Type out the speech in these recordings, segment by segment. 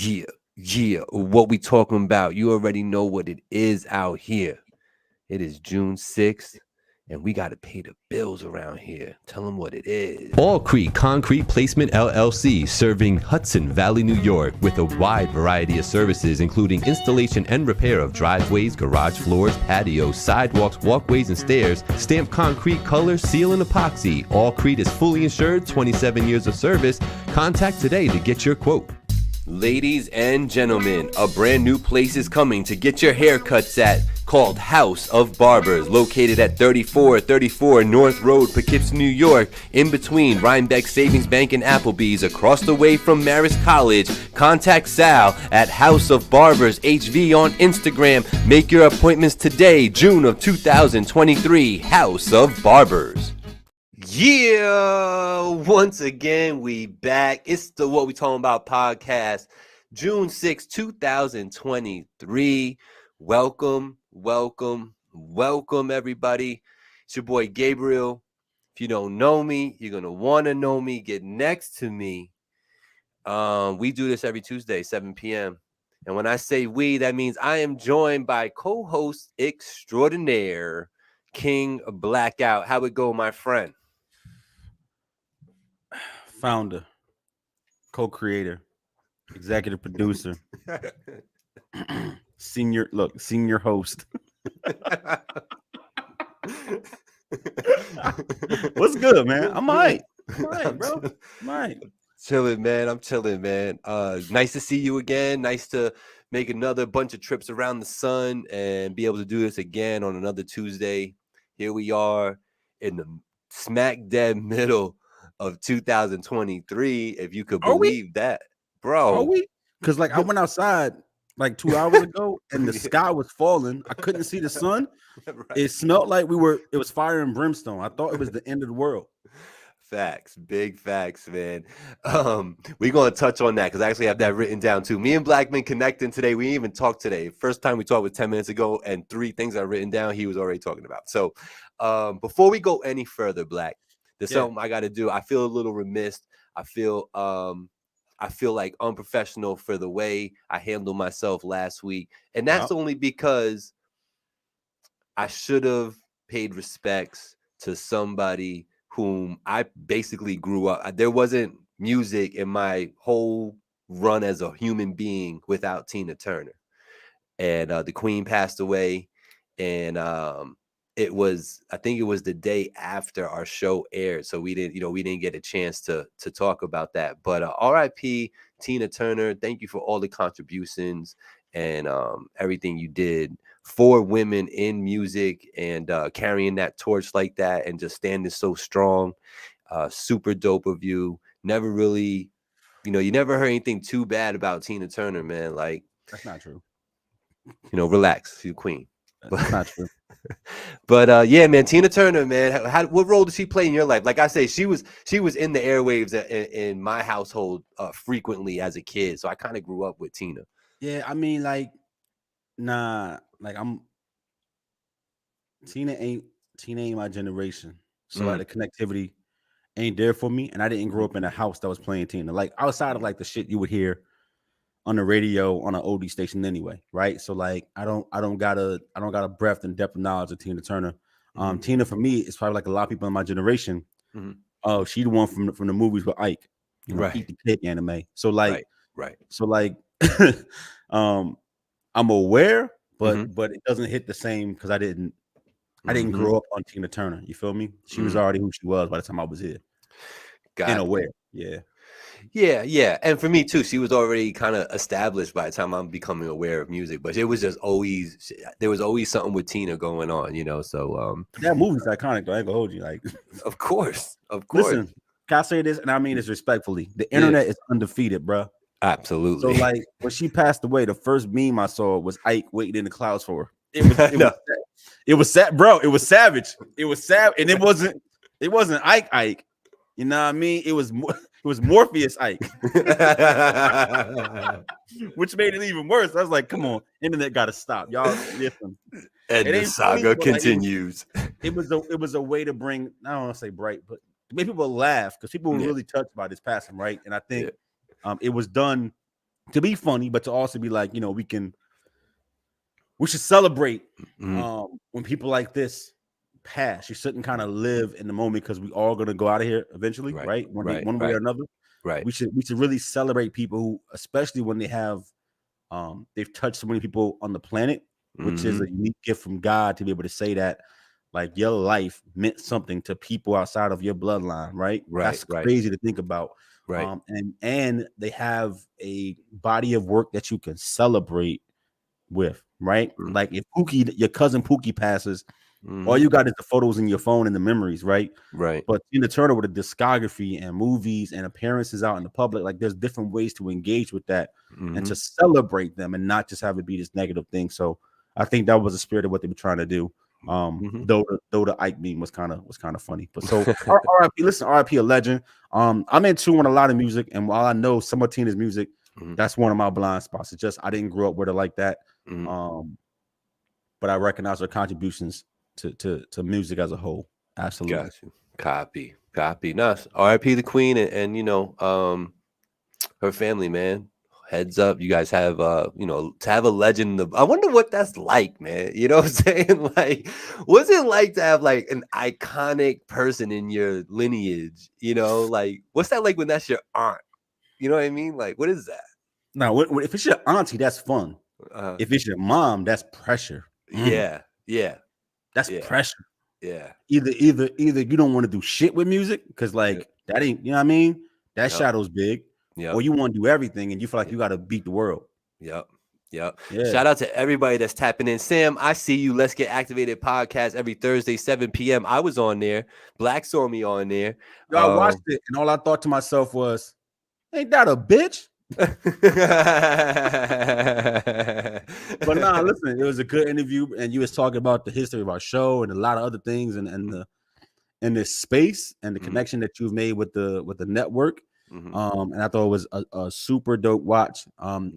Yeah, yeah. What we talking about? You already know what it is out here. It is June 6th, and we got to pay the bills around here. Tell them what it is. All Creek Concrete Placement LLC, serving Hudson Valley, New York, with a wide variety of services, including installation and repair of driveways, garage floors, patios, sidewalks, walkways, and stairs, stamped concrete, color, seal, and epoxy. All Creek is fully insured, 27 years of service. Contact today to get your quote. Ladies and gentlemen, a brand new place is coming to get your haircuts at, called House of Barbers, located at 3434 North Road, Poughkeepsie, New York, in between Rhinebeck Savings Bank and Applebee's, across the way from Marist College. Contact Sal at House of Barbers HV on Instagram. Make your appointments today, June of 2023, House of Barbers. Yeah, once again, we back. It's the What We Talking About podcast, June 6, 2023. Welcome, everybody. It's your boy, Gabriel. If you don't know me, you're going to want to know me. Get next to me. We do this every Tuesday, 7 p.m. And when I say we, that means I am joined by co-host extraordinaire, King Blakout. How it go, my friend? Founder, co-creator, executive producer, senior host. What's good, man? I'm all right, bro. I'm all right. Chilling, man. I'm chilling, man. Nice to see you again. Nice to make another bunch of trips around the sun and be able to do this again on another Tuesday. Here we are in the smack dead middle of 2023, if you could believe that, bro. Are we? Because I went outside 2 hours ago and the sky was falling. I couldn't see the sun. Right. It smelled like it was fire and brimstone. I thought it was the end of the world. Facts, big facts, man. We're gonna touch on that because I actually have that written down too. Me and Blackman connecting today. We didn't even talked today. First time we talked was 10 minutes ago, and 3 things I written down he was already talking about. So before we go any further, Black, there's something I got to do. I feel a little remiss. I feel like unprofessional for the way I handled myself last week. And that's only because I should have paid respects to somebody whom I basically grew up. There wasn't music in my whole run as a human being without Tina Turner. And the Queen passed away. And I think it was the day after our show aired, so we didn't get a chance to talk about that. But R.I.P. Tina Turner. Thank you for all the contributions and everything you did for women in music and carrying that torch like that and just standing so strong. Super dope of you. Never really, you never heard anything too bad about Tina Turner, man. Like, that's not true. Relax, she's queen. That's not true. But yeah, man, Tina Turner, man, what role did she play in your life? Like I say, she was in the airwaves in my household frequently as a kid, so I kind of grew up with Tina. Yeah, I mean, Tina ain't my generation, so the connectivity ain't there for me, and I didn't grow up in a house that was playing Tina. Like outside of the shit you would hear on the radio on an oldie station anyway, right? So I don't got a breadth and depth of knowledge of Tina Turner. Tina for me is probably like a lot of people in my generation. Oh, she the one from the movies with Ike, right? Eat the Cake anime. So right. So I'm aware, but it doesn't hit the same because I didn't grow up on Tina Turner. You feel me? She was already who she was by the time I was here. And aware, yeah. Yeah. And for me too, she was already kind of established by the time I'm becoming aware of music, but it was just there was always something with Tina going on, so that movie's iconic though. I ain't gonna hold you. Of course. Listen, can I say this? And I mean this respectfully. The internet is undefeated, bro. Absolutely. So when she passed away, the first meme I saw was Ike waiting in the clouds for her. It was sad, bro. It was savage. It was savage, and it wasn't Ike. You know what I mean? It was Morpheus Ike, which made it even worse. I was like, "Come on, internet got to stop, y'all." Listen, and the saga continues. It was a way to bring, I don't want to say bright, but to make people laugh because people were really touched by this passing, right? And I think it was done to be funny, but to also be like, we should celebrate when people like this pass. You shouldn't kind of live in the moment because we all gonna go out of here eventually, Right, right? right, One way or right, another. right. We should really celebrate people who, especially when they have they've touched so many people on the planet, which is Mm-hmm. a unique gift from God to be able to say that, like, your life meant something to people outside of your bloodline, right? Right, That's right, crazy to think about. right. And they have a body of work that you can celebrate with, right? Like if your cousin Pookie passes, all Mm-hmm. you got is the photos in your phone and the memories, right? Right. But Tina Turner with a discography and movies and appearances out in the public, like there's different ways to engage with that and Mm-hmm. to celebrate them and not just have it be this negative thing. So I think that was the spirit of what they were trying to do. Mm-hmm. Though the Ike meme was kind of funny. But so RIP, listen, RIP a legend. I'm in tune with a lot of music, and while I know some of Tina's music, Mm-hmm. that's one of my blind spots. It's just I didn't grow up with her like that. Mm-hmm. But I recognize her contributions to music as a whole. Absolutely. Got you. Copy. Nice. R.I.P. the Queen, and her family, man. Heads up, you guys have to have a legend. I wonder what that's like, man. You know what I'm saying? Like, what's it like to have like an iconic person in your lineage? Like, what's that like when that's your aunt? You know what I mean? Like, what is that? Now, if it's your auntie, that's fun. Uh, If it's your mom, that's pressure. yeah, yeah, That's yeah, pressure. yeah. Either you don't want to do shit with music because Yep, like that ain't, you know what I mean? That yep, shadow's big, or yep. you want to do everything and you feel like you got to beat the world. Yep. Yep. Yeah. Shout out to everybody that's tapping in. Sam, I see you. Let's Get Activated podcast every Thursday, 7 p.m. I was on there. Black saw me on there. Yo, I watched it and all I thought to myself was, ain't that a bitch? But nah, listen, it was a good interview, and you was talking about the history of our show and a lot of other things, and the in this space and the connection that you've made with the network. And I thought it was a super dope watch.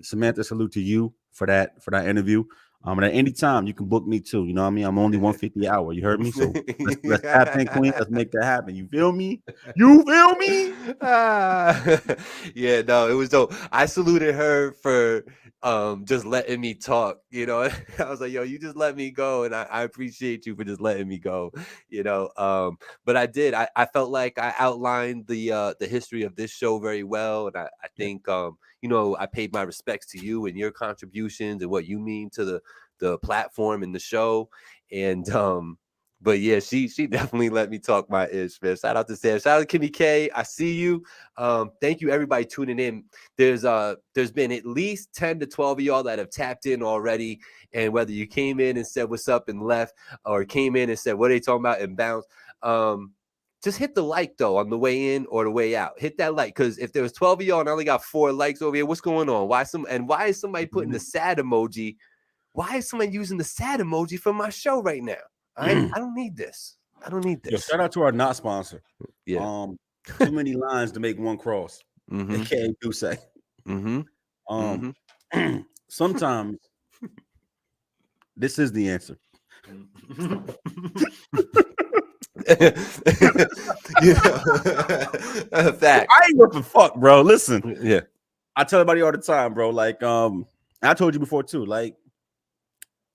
Samantha, salute to you for that interview. And at any time you can book me too. You know what I mean? I'm only 150 an hour. You heard me? So let's tap in, Queen. Let's make that happen. You feel me? You feel me? Yeah, no, it was dope. I saluted her for just letting me talk. I was like, yo, you just let me go, and I appreciate you for just letting me go. But I did. I felt like I outlined the history of this show very well, and I think I paid my respects to you and your contributions and what you mean to the platform and the show. And but yeah, she definitely let me talk my ish, man. Shout out to Sam. Shout out to Kimmy K. I see you. Thank you everybody tuning in. There's been at least 10 to 12 of y'all that have tapped in already. And whether you came in and said what's up and left, or came in and said what are they talking about and bounced, just hit the like though on the way in or the way out. Hit that like, because if there was 12 of y'all and I only got 4 likes over here, what's going on? Why is somebody putting the sad emoji? Why is somebody using the sad emoji for my show right now? I don't need this. I don't need Yo, this. shout out to our not sponsor. Yeah. Too many lines to make one cross. AKA do say. Sometimes this is the answer. Fact. I ain't worth a fuck, bro. Listen, Yeah. I tell everybody all the time, bro. Like, I told you before too. Like,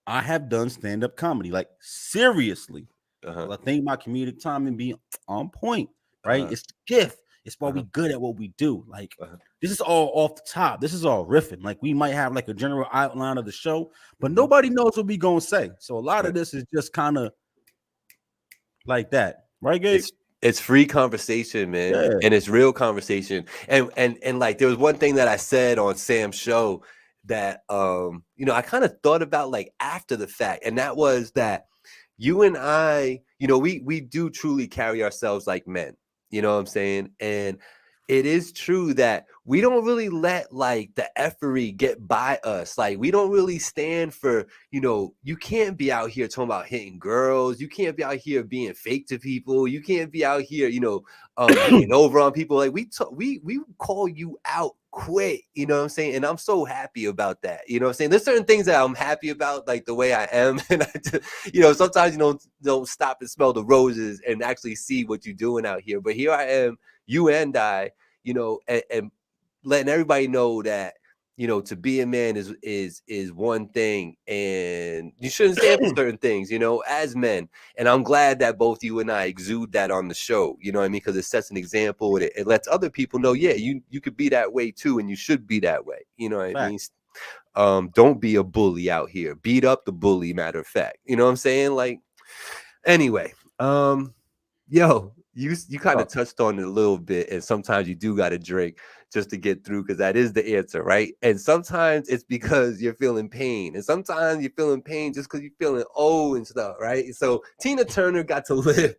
I have done stand-up comedy. Like, seriously. I think my comedic timing be on point, right? It's the gift. It's why we good at what we do. Like, this is all off the top. This is all riffing. Like, we might have like a general outline of the show, but nobody knows what we gonna say. So a lot of this is just kind of like that, right, Gabe? It's free conversation, man, and it's real conversation. And like there was one thing that I said on Sam's show that I kind of thought about like after the fact, and that was that you and I, we do truly carry ourselves like men. You know what I'm saying? And it is true that we don't really let like the effery get by us. Like we don't really stand for, you can't be out here talking about hitting girls. You can't be out here being fake to people. You can't be out here, getting over on people. Like we call you out quick, you know what I'm saying? And I'm so happy about that. You know what I'm saying? There's certain things that I'm happy about, like the way I am. And I just, sometimes you don't stop and smell the roses and actually see what you're doing out here. But here I am, you and I, and letting everybody know that, you know, to be a man is one thing, and you shouldn't stand for certain things, you know, as men. And I'm glad that both you and I exude that on the show, you know what I mean? Because it sets an example, and it lets other people know, yeah, you could be that way too, and you should be that way. You know what I mean? Facts. Don't be a bully out here. Beat up the bully, matter of fact. You know what I'm saying? Like, anyway, yo, you kind of Oh, touched on it a little bit, and sometimes you do got to drink just to get through, because that is the answer, right? And sometimes it's because you're feeling pain, and sometimes you're feeling pain just because you're feeling old and stuff, right? So Tina Turner got to live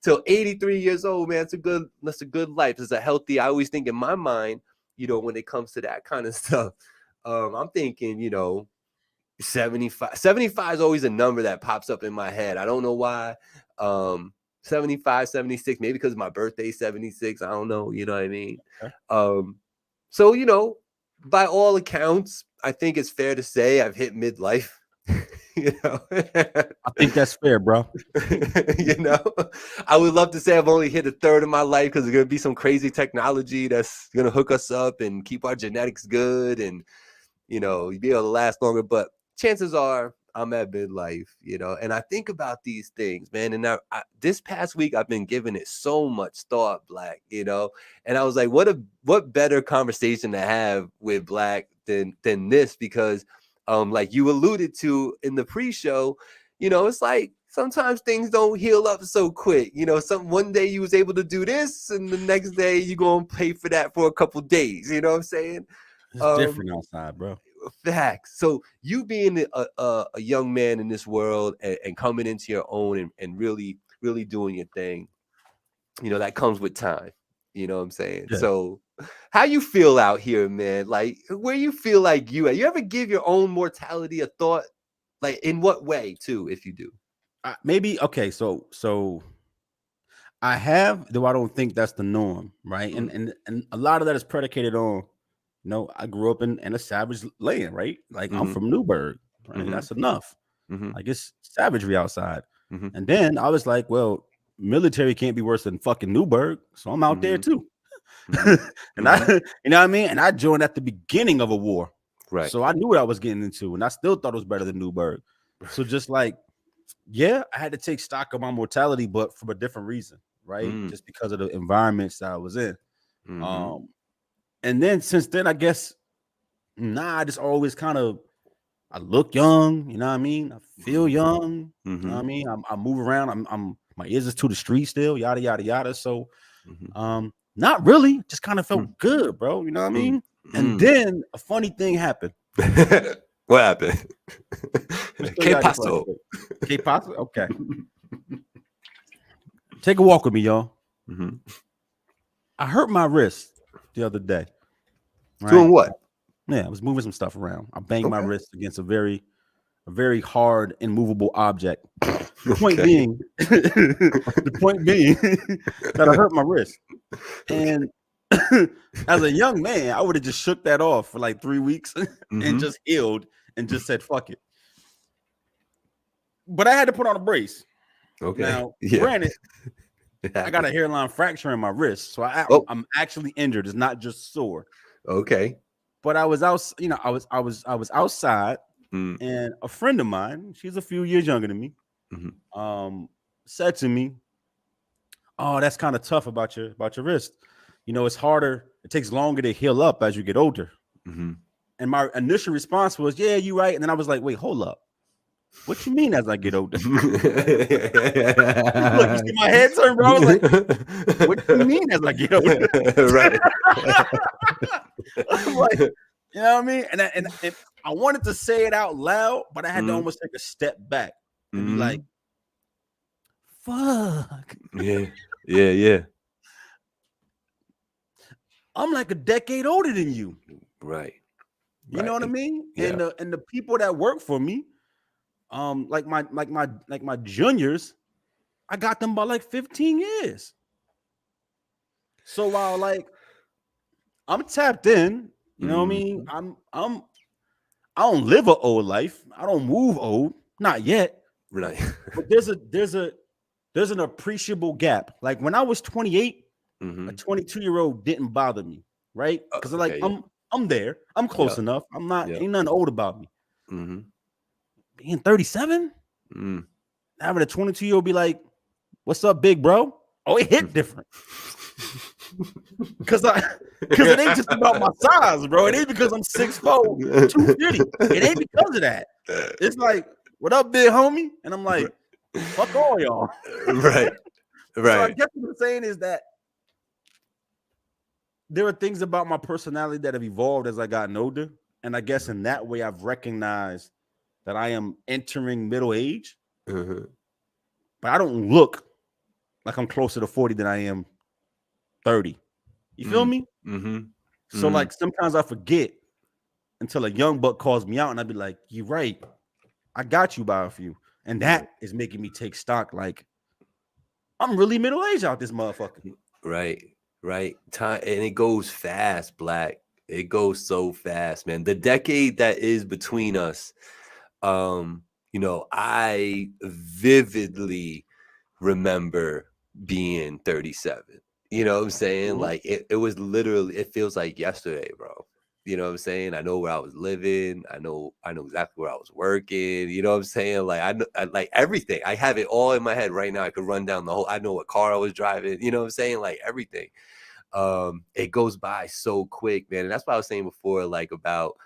till 83 years old, man. That's a good life. It's a healthy. I always think in my mind, you know, when it comes to that kind of stuff, I'm thinking, you know, 75 is always a number that pops up in my head. I don't know why. 75, 76, maybe because my birthday's 76. I don't know, you know what I mean? okay. So, you know, by all accounts, I think it's fair to say I've hit midlife. You know, I think that's fair, bro. you know, I would love to say I've only hit a third of my life, because there's gonna be some crazy technology that's gonna hook us up and keep our genetics good, and you know, be able to last longer. But chances are I'm at midlife, you know, and I think about these things, man. And this past week, I've been giving it so much thought, Black, you know, and I was like, what better conversation to have with Black than this? Because, like you alluded to in the pre-show, you know, it's like sometimes things don't heal up so quick. You know, one day you was able to do this, and the next day you gonna pay for that for a couple days. You know what I'm saying? It's different outside, bro. Facts. So you being a young man in this world, and coming into your own, and really doing your thing, you know, that comes with time. You know what I'm saying? Yeah. So how you feel out here, man? Like, where you feel like you at? You ever give your own mortality a thought? Like, in what way too, if you do? Maybe okay. So I have, though I don't think that's the norm, right? Mm, And a lot of that is predicated on, you know, I grew up in a savage land, right? Like I'm mm-hmm, from Newburgh, right? mm-hmm, That's enough. mm-hmm, Like it's savagery outside. mm-hmm, And then I was like, well, military can't be worse than fucking Newburgh, so I'm out there mm-hmm, too. mm-hmm, And mm-hmm. you know what I mean? And I joined at the beginning of a war, Right. so I knew what I was getting into, and I still thought it was better than Newburgh. So just like, yeah, I had to take stock of my mortality, but for a different reason, right? Mm, Just because of the environments that I was in. mm-hmm, Um, and then since then, I guess, I just always kind of, I look young, you know what I mean? I feel young, you know what mm-hmm, I mean? I move around, I'm my ears is to the street still, yada yada yada. So not really, just kind of mm-hmm, felt good, bro. You know what I mean? And mm-hmm. then a funny thing happened. What happened? Let me show Que y'all this right paso? quick. Okay, possible? Okay. Take a walk with me, y'all. Mm-hmm. I hurt my wrist the other day. Doing Right? what? Yeah, I was moving some stuff around. I banged my Okay. wrist against a very hard, immovable object. The point Okay. being, the point being that I hurt my wrist. And as a young man, I would have just shook that off for like 3 weeks and Mm-hmm. just healed and just said, fuck it. But I had to put on a brace. Okay. Now, Yeah. granted, It I got a happened. hairline fracture in my wrist. So Oh. I'm actually injured. It's not just sore. Okay. But I was out, I was outside, Mm, and a friend of mine, she's a few years younger than me, mm-hmm. said to me, "Oh, that's kind of tough about your wrist. You know, it's harder. It takes longer to heal up as you get older." Mm-hmm. And my initial response was, "Yeah, you're right." And then I was like, "Wait, hold up. What you mean as I get older?" Look, you see my head turn, bro. I was like, "What you mean as I get older?" Right. I'm like, you know what I mean? And I wanted to say it out loud, but I had to Mm, almost take a step back and be mm, like, "Fuck, yeah. Yeah. Yeah. I'm like a decade older than you." Right. You know Right. what I mean? Yeah. And the people that work for me, like my juniors, I got them by like 15 years. So while like I'm tapped in, you know what I mean? I don't live an old life. I don't move old, not yet. Right. But there's an appreciable gap. Like when I was 28, Mm-hmm. a 22-year-old didn't bother me, right? Because like Okay. I'm there. I'm close Yep. enough. I'm not. Yep. Ain't nothing old about me. Mm-hmm. Being 37, Mm. having a 22-year-old be like, "What's up, big bro?" Oh, it hit different. Because it ain't just about my size, bro. It ain't because I'm 6'4", 250. It ain't because of that. It's like, what up, big homie? And I'm like, fuck all y'all. Right. So I Right. guess what I'm saying is that there are things about my personality that have evolved as I gotten older. And I guess in that way, I've recognized that I am entering middle age, Uh-huh. but I don't look like I'm closer to 40 than I am 30. You feel me? Mm-hmm. So like sometimes I forget until a young buck calls me out and I'd be like, you're right. I got you by a few. And that is making me take stock. Like, I'm really middle aged out this motherfucker. Right. Right. Time, and it goes fast, Black. It goes so fast, man. The decade that is between us, I vividly remember being 37. You know what I'm saying? Mhm. Like it was literally, it feels like yesterday, bro. You know what I'm saying? I know where I was living. I know exactly where I was working. You know what I'm saying? Like I know like everything. I have it all in my head right now. I could run down the whole, I know what car I was driving. You know what I'm saying? Like everything. It goes by so quick, man. And that's what I was saying before, like about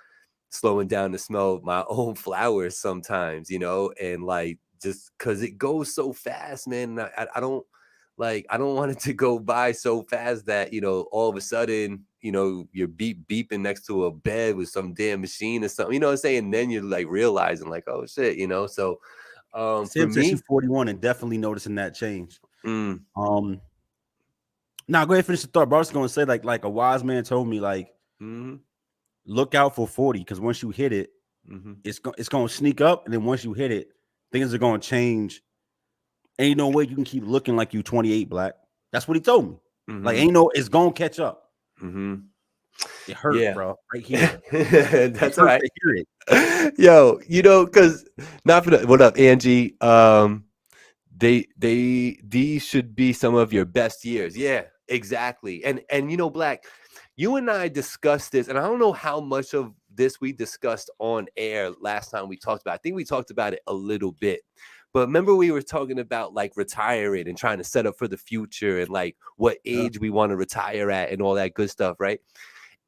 slowing down to smell my own flowers sometimes, and like just because it goes so fast, man. I don't I don't want it to go by so fast that all of a sudden you're beeping next to a bed with some damn machine or something. You know what I'm saying? And then you're like realizing like, oh shit, So for Sam says she's me, 41 and definitely noticing that change. mm, Now go ahead and finish the thought, bro. I was gonna say like a wise man told me, like, mm-hmm, look out for 40 because once you hit it, mm-hmm. it's gonna sneak up, and then once you hit it, things are gonna change. Ain't no way you can keep looking like you 28, Black. That's what he told me. Like, Mm-hmm. ain't no, it's gonna catch up. Mm-hmm. It hurt, Yeah. bro. Right here. It That's all hurt right. to hear it. Yo, because not for the, what up, Angie? These should be some of your best years. Yeah, exactly. And Black, you and I discussed this, and I don't know how much of this we discussed on air last time we talked about it. I think we talked about it a little bit. But remember we were talking about like retiring and trying to set up for the future and like what Yeah. age we want to retire at and all that good stuff, right?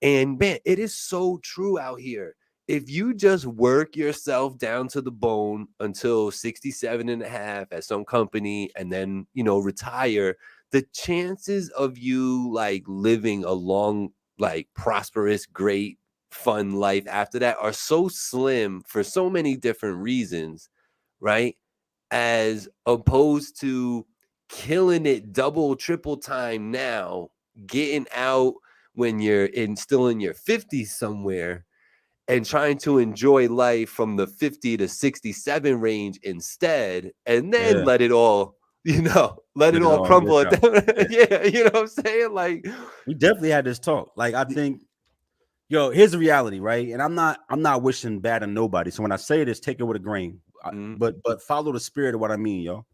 And man, it is so true out here. If you just work yourself down to the bone until 67 and a half at some company and then, retire, the chances of you like living a long, like prosperous, great, fun life after that are so slim for so many different reasons, right? As opposed to killing it double, triple time now, getting out when you're still in your 50s somewhere and trying to enjoy life from the 50 to 67 range instead, and then Yeah. let it all, let it Let it all all get crumble at out. that. Yeah. Yeah, you know what I'm saying? Like, We definitely had this talk. Like, I think, yo, here's the reality, right? And I'm not wishing bad on nobody. So when I say this, take it with a grain. mm, But follow the spirit of what I mean, yo.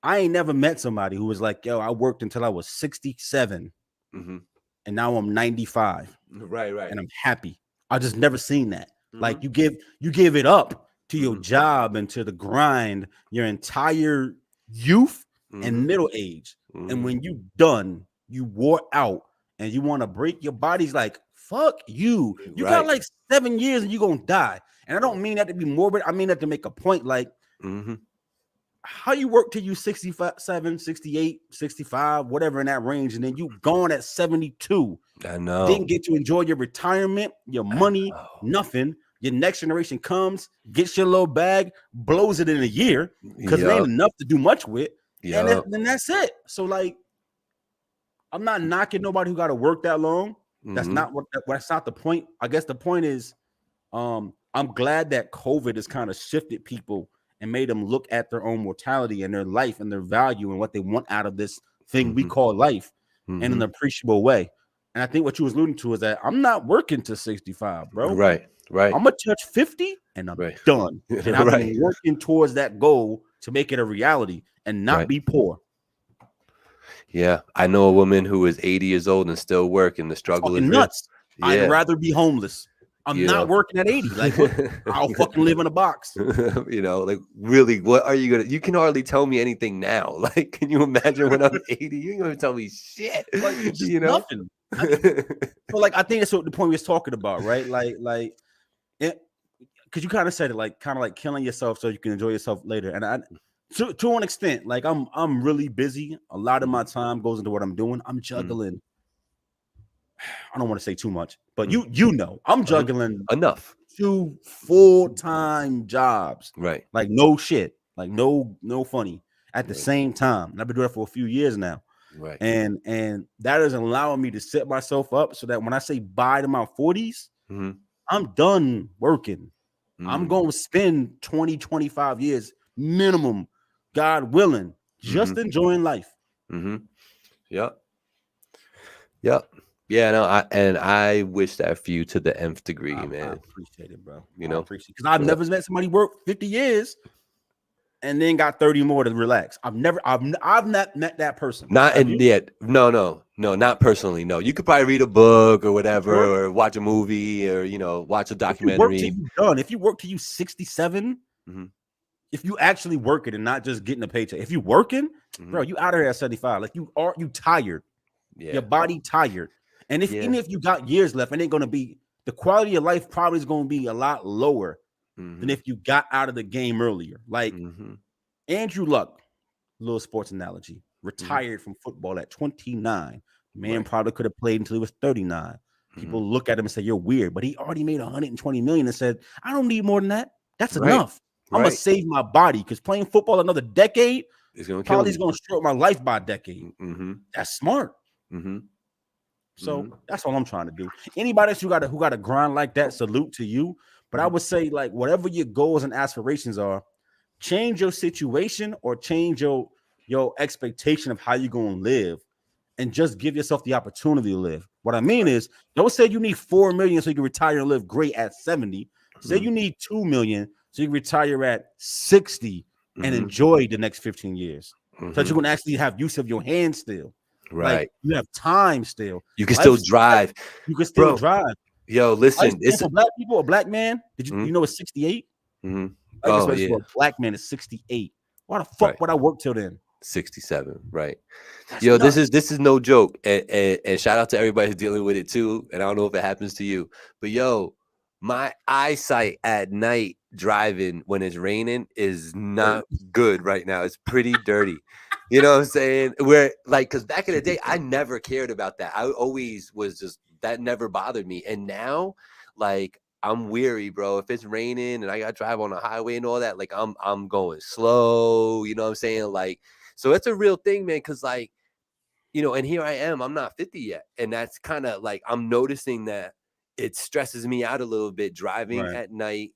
I ain't never met somebody who was like, yo, I worked until I was 67 mm-hmm. and now I'm 95 Right. and I'm happy. I just never seen that. Like, Mm-hmm. you give it up to your Mm-hmm. job and to the grind your entire youth Mm-hmm. and middle age. And Mm-hmm. when you done, you wore out and you want to break your body's like, fuck you. You got Right. like 7 years and you gonna die. And I don't mean that to be morbid. I mean that to make a point. Like, Mm-hmm. how you work till you 67, 68, 65, whatever in that range, and then you gone at 72. I know. Didn't get to enjoy your retirement, your I money, know. nothing. Your next generation comes, gets your little bag, blows it in a year because it ain't Yup. enough to do much with, and Yup. then that's it. So like, I'm not knocking nobody who got to work that long. That's Mm-hmm. not that's not the point. I guess the point is, I'm glad that COVID has kind of shifted people and made them look at their own mortality and their life and their value and what they want out of this thing we Mm-hmm. call life in Mm-hmm. an appreciable way. And I think what you was alluding to is that I'm not working to 65, bro. Right. I'm gonna touch 50 and I'm Right. done. And I've Right. been working towards that goal to make it a reality and not Right. be poor. Yeah. I know a woman who is 80 years old and still working. The struggle is Fucking real. nuts. I'd Yeah. rather be homeless. I'm You not know. working at 80. Like what? I'll fucking live in a box. You know, like really, what are you gonna? You can hardly tell me anything now. Like, can you imagine when I'm 80? You ain't gonna tell me shit. Like it's just You know. nothing. So like I think that's what the point we was talking about, right? Like it, because you kind of said it, like kind of like killing yourself so you can enjoy yourself later. And I, to an extent, like I'm really busy. A lot of my time goes into what I'm doing. I'm juggling. I don't want to say too much, but you know, I'm juggling Enough. 2 full-time jobs. Right. Like no shit, like no funny at the Right. same time. And I've been doing it for a few years now. Right. And that is allowing me to set myself up so that when I say bye to my 40s, I'm done working. I'm going to spend 20, 25 years minimum, God willing, just enjoying life. Yep. Yep. Yeah, no, I wish that for you to the nth degree, man. I appreciate it, bro. You know, because I've never met somebody work 50 years and then got 30 more to relax. I've not met that person. Not in yet. No, not personally. No, you could probably read a book or whatever, or watch a movie, or watch a documentary. If you work till you 67, if you actually work it and not just getting a paycheck, if you working, bro, you out of here at 75. Like you tired. Yeah. Your body tired. And even if you got years left, it ain't gonna be the quality of life probably is gonna be a lot lower than if you got out of the game earlier. Like Andrew Luck, little sports analogy, retired from football at 29. Man probably could have played until he was 39. People look at him and say, you're weird, but he already made 120 million and said, I don't need more than that. That's enough. I'm gonna save my body because playing football another decade is gonna short my life by a decade. That's smart. So that's all I'm trying to do. Anybody else who got a grind like that, salute to you. But I would say, like, whatever your goals and aspirations are, change your situation or change your expectation of how you're gonna live, and just give yourself the opportunity to live. What I mean is, don't say you need 4 million so you can retire and live great at 70. Say you need 2 million so you can retire at 60 and enjoy the next 15 years. So that you can actually have use of your hands still. Right. Like you have time still. You can still drive. You can still drive. Yo, listen. It's for black people. A black man. Did you know it's 68? Oh yeah. A black man is 68. Why the fuck would I work till then? 67, right? Yo, this is no joke, and shout out to everybody who's dealing with it too. And I don't know if it happens to you, but yo, my eyesight at night driving when it's raining is not good right now. It's pretty dirty. You know what I'm saying? Where like, because back in the day, I never cared about that. I always was just that never bothered me, and now, like, I'm weary, bro. If it's raining and I got to drive on the highway and all that, like I'm going slow. You know what I'm saying? Like, so it's a real thing, man. Because like, and here I am. I'm not 50 yet, and that's kind of like I'm noticing that it stresses me out a little bit driving at night.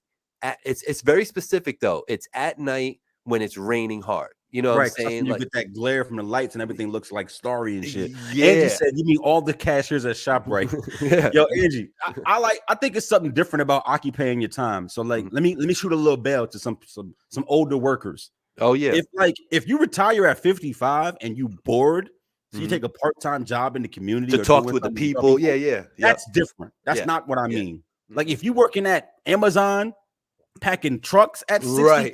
It's very specific though. It's at night when it's raining hard. You know what I'm saying? You get that glare from the lights and everything looks like starry and shit. Yeah. Angie said you mean all the cashiers at ShopRite. Yo, Angie, I think it's something different about occupying your time. So like, let me shoot a little bell to some older workers. Oh yeah. If you retire at 55 and you bored, so you take a part-time job in the community to talk with the people. Yeah. That's different. That's not what I mean. Like if you're working at Amazon packing trucks at 65,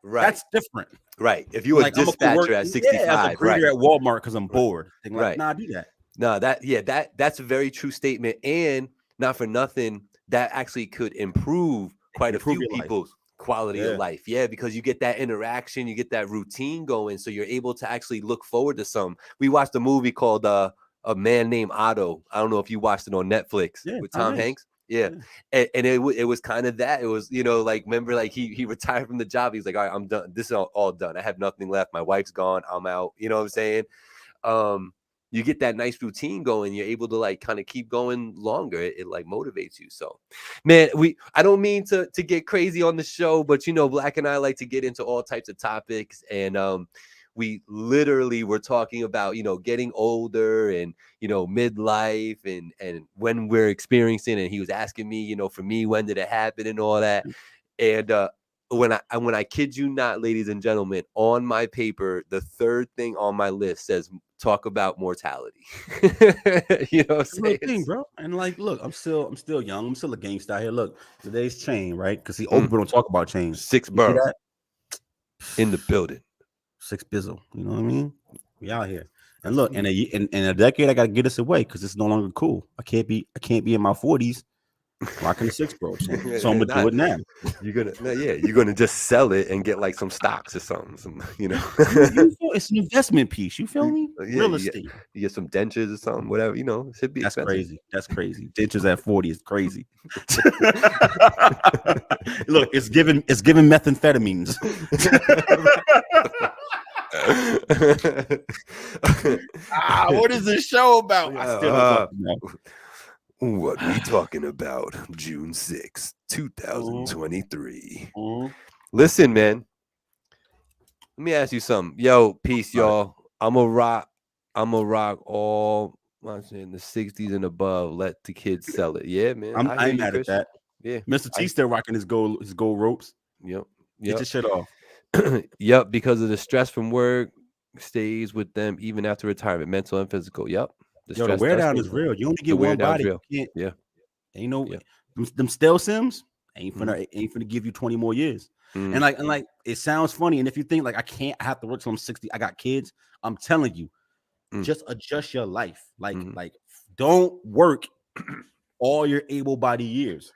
that's different. Right. If you were a dispatcher at 65, as a greeter at Walmart because I'm bored. Like, nah, do that. No, that's a very true statement. And not for nothing, that actually could improve quite a few people's quality of life. Yeah, because you get that interaction, you get that routine going. So you're able to actually look forward to some. We watched a movie called A Man Named Otto. I don't know if you watched it on Netflix with Tom Hanks. Yeah. And it was kind of that. It was, like, remember, like he retired from the job. He's like, all right, I'm done. This is all done. I have nothing left. My wife's gone. I'm out. You know what I'm saying? You get that nice routine going. You're able to like kind of keep going longer. It like motivates you. So, man, I don't mean to get crazy on the show, but Black and I like to get into all types of topics, and we literally were talking about, getting older and, midlife and when we're experiencing, and he was asking me, for me, when did it happen and all that. And when I kid you not, ladies and gentlemen, on my paper, the third thing on my list says talk about mortality. You know what I'm It's a real saying? thing, bro. And like, look, I'm still young. I'm still a gangster out here. Look, today's chain, right? Because old people don't talk about change. Six You hear borough that? in the building. 6 bizzle. You know what I mean? We out here. And look, in a decade, I gotta get this away because it's no longer cool. I can't be in my 40s rocking the 6 bro chain. So I'm gonna do it now. You're gonna just sell it and get like some stocks or something. You know, You feel it's an investment piece. You feel me? yeah, Real estate. you get some dentures or something, whatever. You know, it should be That's expensive. crazy. That's crazy. Dentures at 40 is crazy. Look, it's giving methamphetamines. What is this show about? I still don't fucking know. What we talking about? June 6th, 2023. Listen, man. Let me ask you something. Yo, peace, y'all. I'm a rock all in the 60s and above. Let the kids sell it. Yeah, man. I ain't mad at that. Yeah. Mr. T still rocking his gold ropes. Yep. Get your shit off. Yep, because of the stress from work stays with them even after retirement, mental and physical. Yep. The wear down is real. You only get one body. Yeah. You know, them stale Sims ain't finna give you 20 more years. And like it sounds funny. And if you think like I have to work till I'm 60, I got kids. I'm telling you, just adjust your life. Like don't work all your able-bodied years.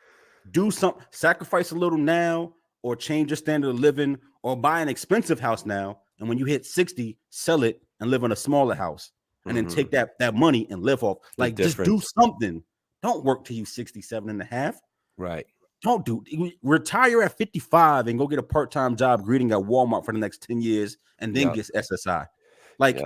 Do something, sacrifice a little now, or change your standard of living, or buy an expensive house now. And when you hit 60, sell it and live in a smaller house. And then take that money and live off. Like just do something. Don't work till you 67 and a half. Right. Don't retire at 55 and go get a part-time job greeting at Walmart for the next 10 years and then get SSI. Like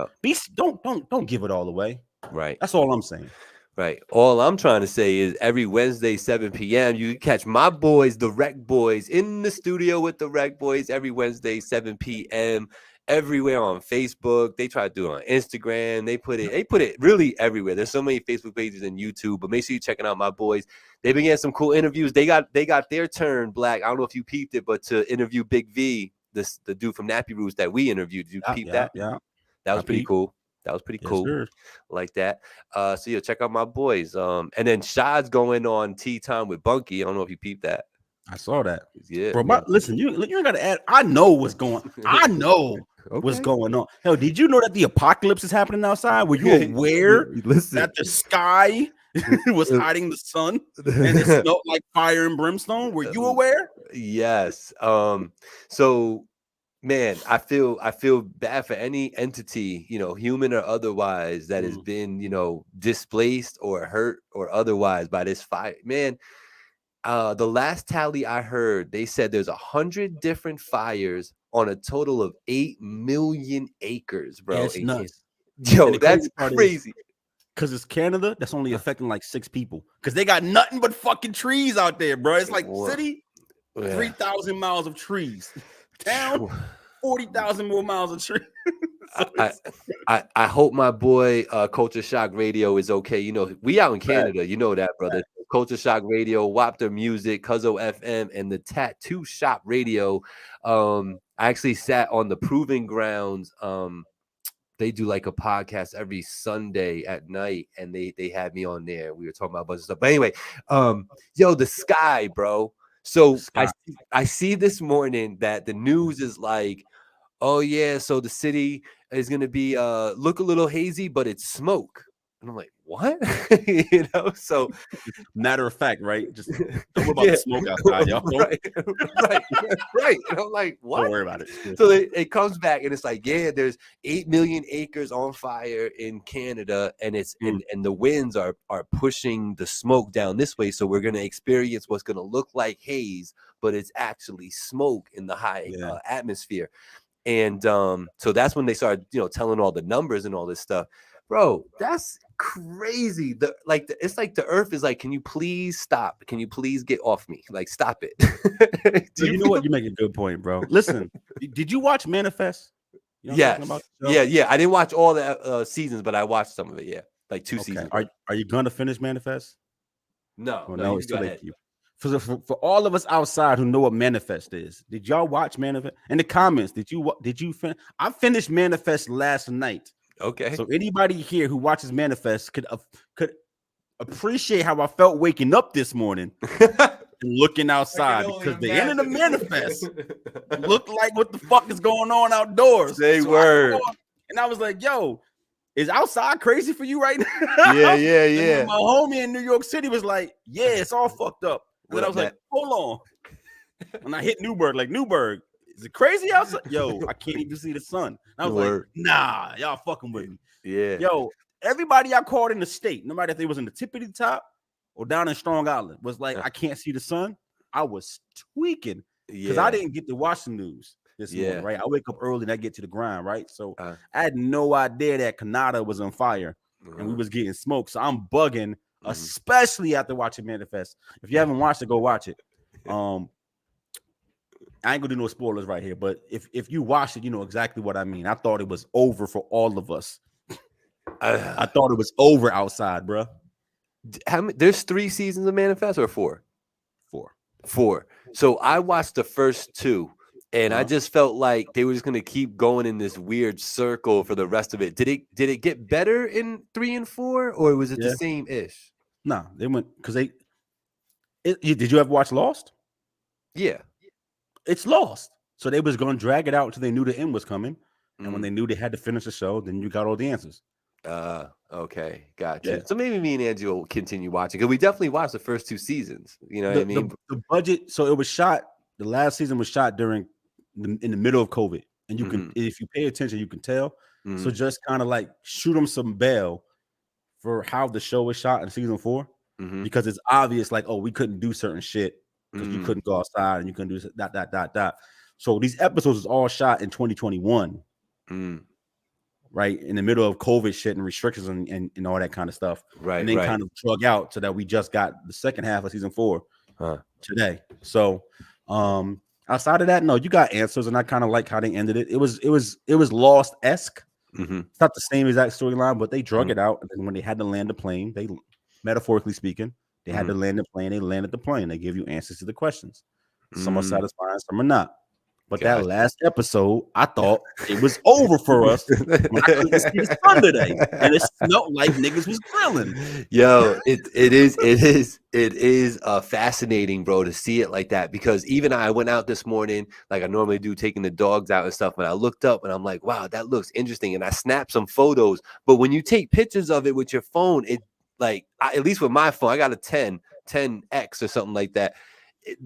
don't give it all away. Right. That's all I'm saying. Right. All I'm trying to say is every Wednesday, 7 p.m., you can catch my boys, the Rec Boys, in the studio with the Rec Boys every Wednesday, 7 p.m., everywhere on Facebook. They try to do it on Instagram. They put it really everywhere. There's so many Facebook pages and YouTube, but make sure you're checking out my boys. They've been getting some cool interviews. They got their turn, Black. I don't know if you peeped it, but to interview Big V, the dude from Nappy Roots that we interviewed. Did you peep that? Yeah. That was pretty cool. That was pretty cool. Sure. Like that. So yeah, check out my boys. And then Shad's going on Tea Time with Bunky. I don't know if you peeped that. I saw that. Yeah. Bro, listen, you ain't gotta add. I know what's going on. I know what's going on. Hell, did you know that the apocalypse is happening outside? Were you aware that the sky was hiding the sun and it smelled like fire and brimstone? Were you aware? Yes. So man, I feel bad for any entity, human or otherwise, that has been, displaced or hurt or otherwise by this fire. Man, the last tally I heard, they said there's 100 different fires on a total of 8 million acres, bro. That's nuts. Yo, that's crazy. Because it's Canada, that's only affecting like 6 people. Because they got nothing but fucking trees out there, bro. It's like city, 3,000 miles of trees. Town, 40,000 more miles of trees. I hope my boy Culture Shock Radio is okay. We out in Canada, you know that, brother. Culture Shock Radio, Wapter Music, Cuzzo FM, and the Tattoo Shop Radio. I actually sat on the Proving Grounds. They do like a podcast every Sunday at night, and they had me on there. We were talking about a bunch of stuff. But anyway, the sky, bro. So I see this morning that the news is like, oh yeah, so the city is gonna be look a little hazy, but it's smoke. And I'm like, what? So matter of fact, right? Just don't worry about the smoke outside, y'all. Right. And I'm like, what? Don't worry about it. So it comes back and it's like, yeah, there's 8 million acres on fire in Canada, and it's and the winds are pushing the smoke down this way. So we're gonna experience what's gonna look like haze, but it's actually smoke in the high atmosphere. And so that's when they started, telling all the numbers and all this stuff. Bro, that's crazy. It's like the earth is like, can you please stop? Can you please get off me? Like, stop it. You know what? You make a good point, bro. Listen, did you watch Manifest? Yeah. I didn't watch all the seasons, but I watched some of it. Yeah, like 2 seasons. Are you gonna finish Manifest? No, no, it's too late for you. For all of us outside who know what Manifest is, did y'all watch Manifest? In the comments, did you I finished Manifest last night. Okay. So anybody here who watches Manifest could appreciate how I felt waking up this morning and looking outside, because the end of the Manifest looked like what the fuck is going on outdoors. Say word. And I was like, yo, is outside crazy for you right now? Yeah. My homie in New York City was like, yeah, it's all fucked up. And then I was like, hold on. And I hit Newburgh, like, Newburgh, is it crazy outside? Yo, I can't even see the sun. And I was like, nah, y'all fucking with me. Yeah. Yo, everybody I called in the state, no matter if they was in the tippity top or down in Strong Island, was like, I can't see the sun. I was tweaking because I didn't get to watch the news this morning, right? I wake up early and I get to the grind, right? So I had no idea that Canada was on fire and we was getting smoked. So I'm bugging, especially after watching Manifest. If you haven't watched it, go watch it. I ain't gonna do no spoilers right here, but if you watch it, you know exactly what I mean. I thought it was over for all of us. I thought it was over outside, bro. There's 3 seasons of Manifest or 4? 4. So I watched the first 2, and I just felt like they were just gonna keep going in this weird circle for the rest of it. Did it get better in 3 and 4, or was it the same ish? Nah, they went because did you ever watch Lost? Yeah. It's Lost. So they was going to drag it out until they knew the end was coming. And when they knew they had to finish the show, then you got all the answers. Okay. Gotcha. Yeah. So maybe me and Angie will continue watching, because we definitely watched the first 2 seasons. You know what I mean? The budget, so it was shot, the last season was shot in the middle of COVID. And you can, if you pay attention, you can tell. So just kind of like shoot them some bail for how the show was shot in season 4. Because it's obvious, like, oh, we couldn't do certain shit because you couldn't go outside and you couldn't do that. So these episodes is all shot in 2021, right? In the middle of COVID shit and restrictions and all that kind of stuff. Right. And then kind of drug out so that we just got the second half of season 4 today. So outside of that, no, you got answers, and I kind of like how they ended it. It was Lost-esque. It's not the same exact storyline, but they drug it out. And then when they had to land the plane, they, metaphorically speaking, they had to land the plane. They landed the plane. They give you answers to the questions. Some are satisfying, some are not. But that last episode, I thought it was over for us when I couldn't see the sun today, and it smelled like niggas was grilling. Yo, it is fascinating, bro, to see it like that, because even I went out this morning like I normally do, taking the dogs out and stuff, and I looked up and I'm like, wow, that looks interesting, and I snapped some photos. But when you take pictures of it with your phone, it like at least with my phone, I got a 10X or something like that.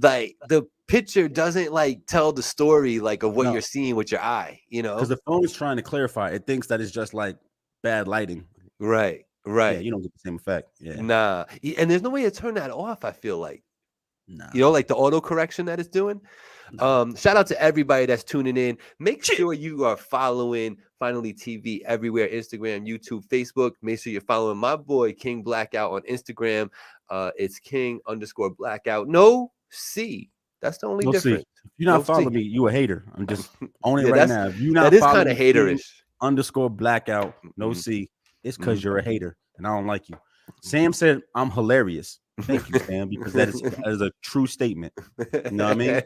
Like the picture doesn't like tell the story like of what you're seeing with your eye, you know, because the phone is trying to clarify. It thinks that it's just like bad lighting. Right. Yeah, you don't get the same effect. Yeah. Nah. And there's no way to turn that off, I feel like. Nah. You know, like the auto correction that it's doing. Shout out to everybody that's tuning in. Make sure you are following Finally TV everywhere: Instagram, YouTube, Facebook. Make sure you're following my boy King Blakout on Instagram. It's King_Blackout. No C. That's the only difference. If you're not following me, you a hater. I'm just owning it right now. If you not, that is kind of haterish. _Blackout, no C. It's because you're a hater and I don't like you. Sam said I'm hilarious. Thank you, Sam, because that is a true statement. You know what I mean?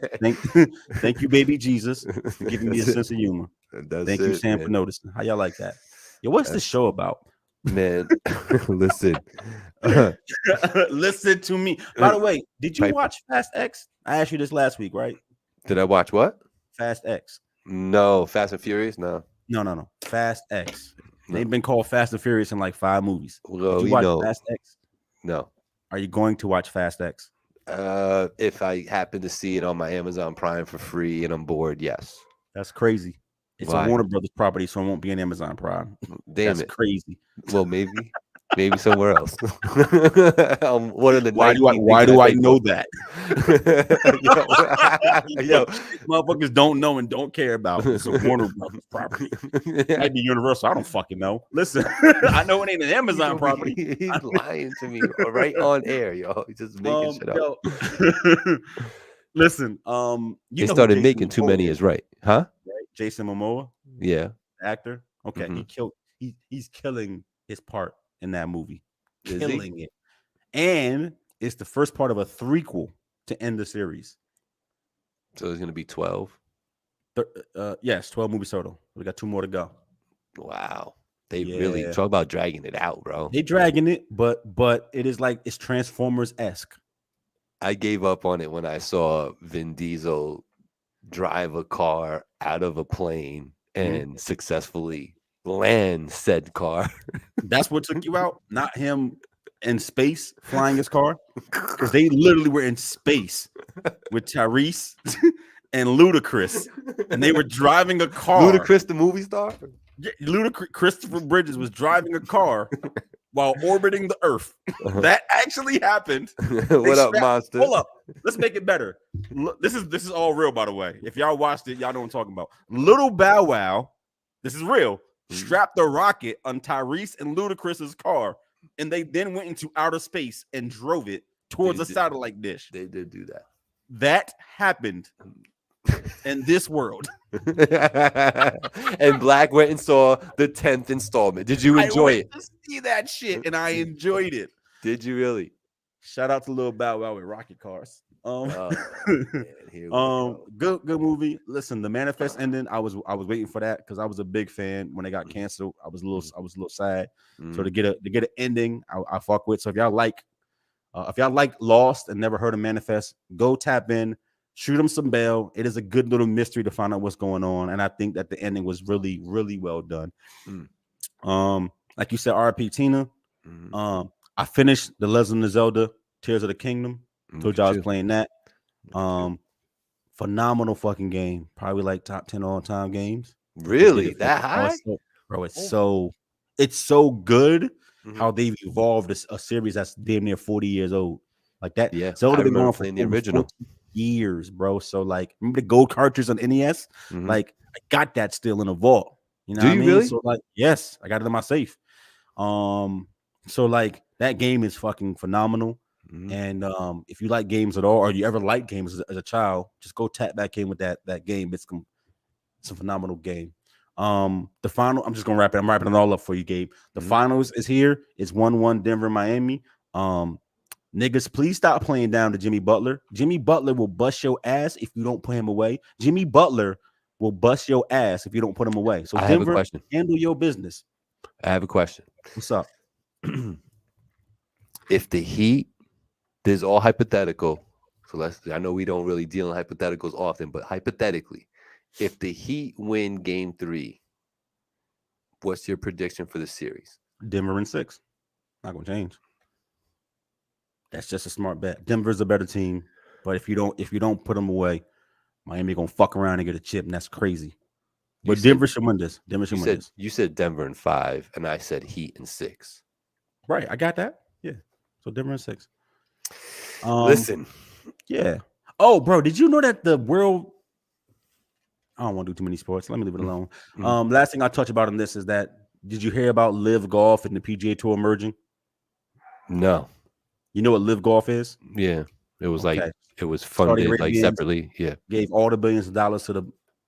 Thank you, baby Jesus, for giving me a sense of humor. Thank you, Sam, for noticing. How y'all like that? Yo, what's this show about? Man, listen. Listen to me. By the way, did you watch Fast X? I asked you this last week, right? Did I watch what? Fast X. No. Fast and Furious? No. Fast X. They've been called Fast and Furious in like 5 movies. Well, did you watch Fast X? No. Are you going to watch Fast X? If I happen to see it on my Amazon Prime for free and I'm bored, yes. That's crazy. It's a Warner Brothers property, so it won't be an Amazon Prime. Damn, that's crazy. Well, maybe somewhere else. One of the why do I know that? yo, motherfuckers don't know and don't care about. It's a Warner Brothers property. It might be Universal. I don't fucking know. Listen, I know it ain't an Amazon property. He's lying to me right on air, yo. He's just making shit up. Listen, they started making too many is right, huh? Right? Jason Momoa, actor. Okay, he's killing his part in that movie, killing it, and it's the first part of a threequel to end the series. So there's gonna be 12. Yes, 12 movies total. We got 2 more to go. Wow. They really Yeah, talk about dragging it out, bro. they dragging it, but it is like it's Transformers-esque. I gave up on it when I saw Vin Diesel drive a car out of a plane and successfully land said car. That's what took you out, not him in space flying his car, because they literally were in space with Tyrese and Ludacris, and they were driving a car. Ludacris, the movie star? Ludacris, Christopher Bridges was driving a car while orbiting the Earth. That actually happened. What up, monster? Hold up, let's make it better. This is all real, by the way. If y'all watched it, y'all know what I'm talking about. Little Bow Wow, this is real. Strapped a rocket on Tyrese and Ludacris's car, and they then went into outer space and drove it towards a satellite dish. They did do that. That happened in this world. And Black went and saw the 10th installment. Did you enjoy it? To see that shit, and I enjoyed it. Did you really? Shout out to Lil Bow Wow with rocket cars. Man, Good movie. Listen, the Manifest ending, I was waiting for that because I was a big fan when they got canceled. I was a little sad. So to get an ending, I fuck with. So if y'all like Lost and never heard of Manifest, go tap in, shoot them some bail. It is a good little mystery to find out what's going on, and I think that the ending was really, really well done. Like you said, R.I.P. Tina. I finished The Legend of Zelda: Tears of the Kingdom. Told y'all I was playing that. Phenomenal fucking game. Probably like top 10 all-time games. Really? That high? Bro, it's so good how they've evolved a series that's damn near 40 years old. Like that. Yeah. Zelda been going for the original years, bro. So like, remember the gold cartridge on NES? Like, I got that still in a vault. You know what I mean? Really? So like, yes, I got it in my safe. So like that game is fucking phenomenal. And if you like games at all, or you ever like games as a child, just go tap back in with that game. It's a phenomenal game. The final, I'm just gonna wrap it. I'm wrapping it all up for you, Gabe. The finals is here. It's 1-1 Denver, Miami. Niggas, please stop playing down to Jimmy Butler. Jimmy Butler will bust your ass if you don't put him away. Jimmy Butler will bust your ass if you don't put him away. So Denver, handle your business. I have a question. What's up? If the Heat, this is all hypothetical. So I know we don't really deal in hypotheticals often, but hypothetically, if the Heat win game 3, what's your prediction for the series? Denver in 6. Not gonna change. That's just a smart bet. Denver's a better team, but if you don't put them away, Miami gonna fuck around and get a chip, and that's crazy. But Denver should win this. Denver should win this. You said Denver in 5, and I said Heat in 6. Right, I got that. Yeah. So Denver in 6. Listen. Yeah. Oh, bro, did you know that the world? I don't want to do too many sports. Let me leave it alone. Last thing I'll touch about on this is that, did you hear about Live Golf and the PGA Tour merging? No. You know what Live Golf is? Yeah. It was like, it was funded like separately. Yeah. Gave all the billions of dollars to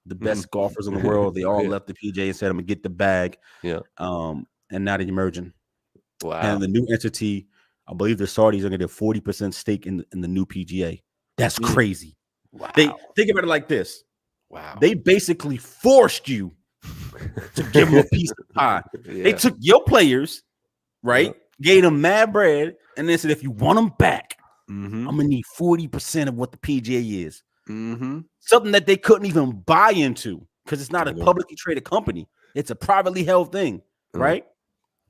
the best golfers in the world. They all left the PGA and said, I'm gonna get the bag. Yeah. And now they're merging. Wow. And the new entity, I believe the Saudis are gonna get 40% stake in the new PGA. That's crazy. Wow. They think about it like this. Wow. They basically forced you to give them a piece of pie. Yeah. They took your players, right? Gave them mad bread, and then said, if you want them back, I'm gonna need 40% of what the PGA is. Something that they couldn't even buy into because it's not a publicly traded company. It's a privately held thing, right?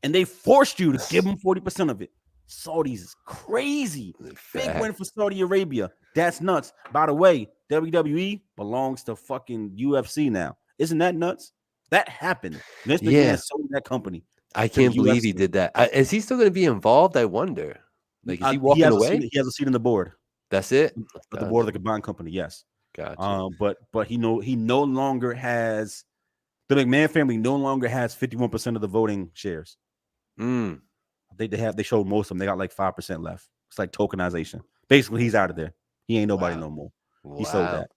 And they forced you to give them 40% of it. Saudis is crazy. Big win for Saudi Arabia. That's nuts. By the way, WWE belongs to fucking UFC now. Isn't that nuts? That happened. Vince McMahon sold that company. I can't believe he did that. Is he still going to be involved? I wonder. Like, is he walking away? He has a seat on the board. That's it. The board of the combined company. Yes. Gotcha. But he no longer has, the McMahon family no longer has 51% of the voting shares. They showed most of them. They got like 5% left. It's like tokenization. Basically, he's out of there. He ain't nobody no more. He sold that.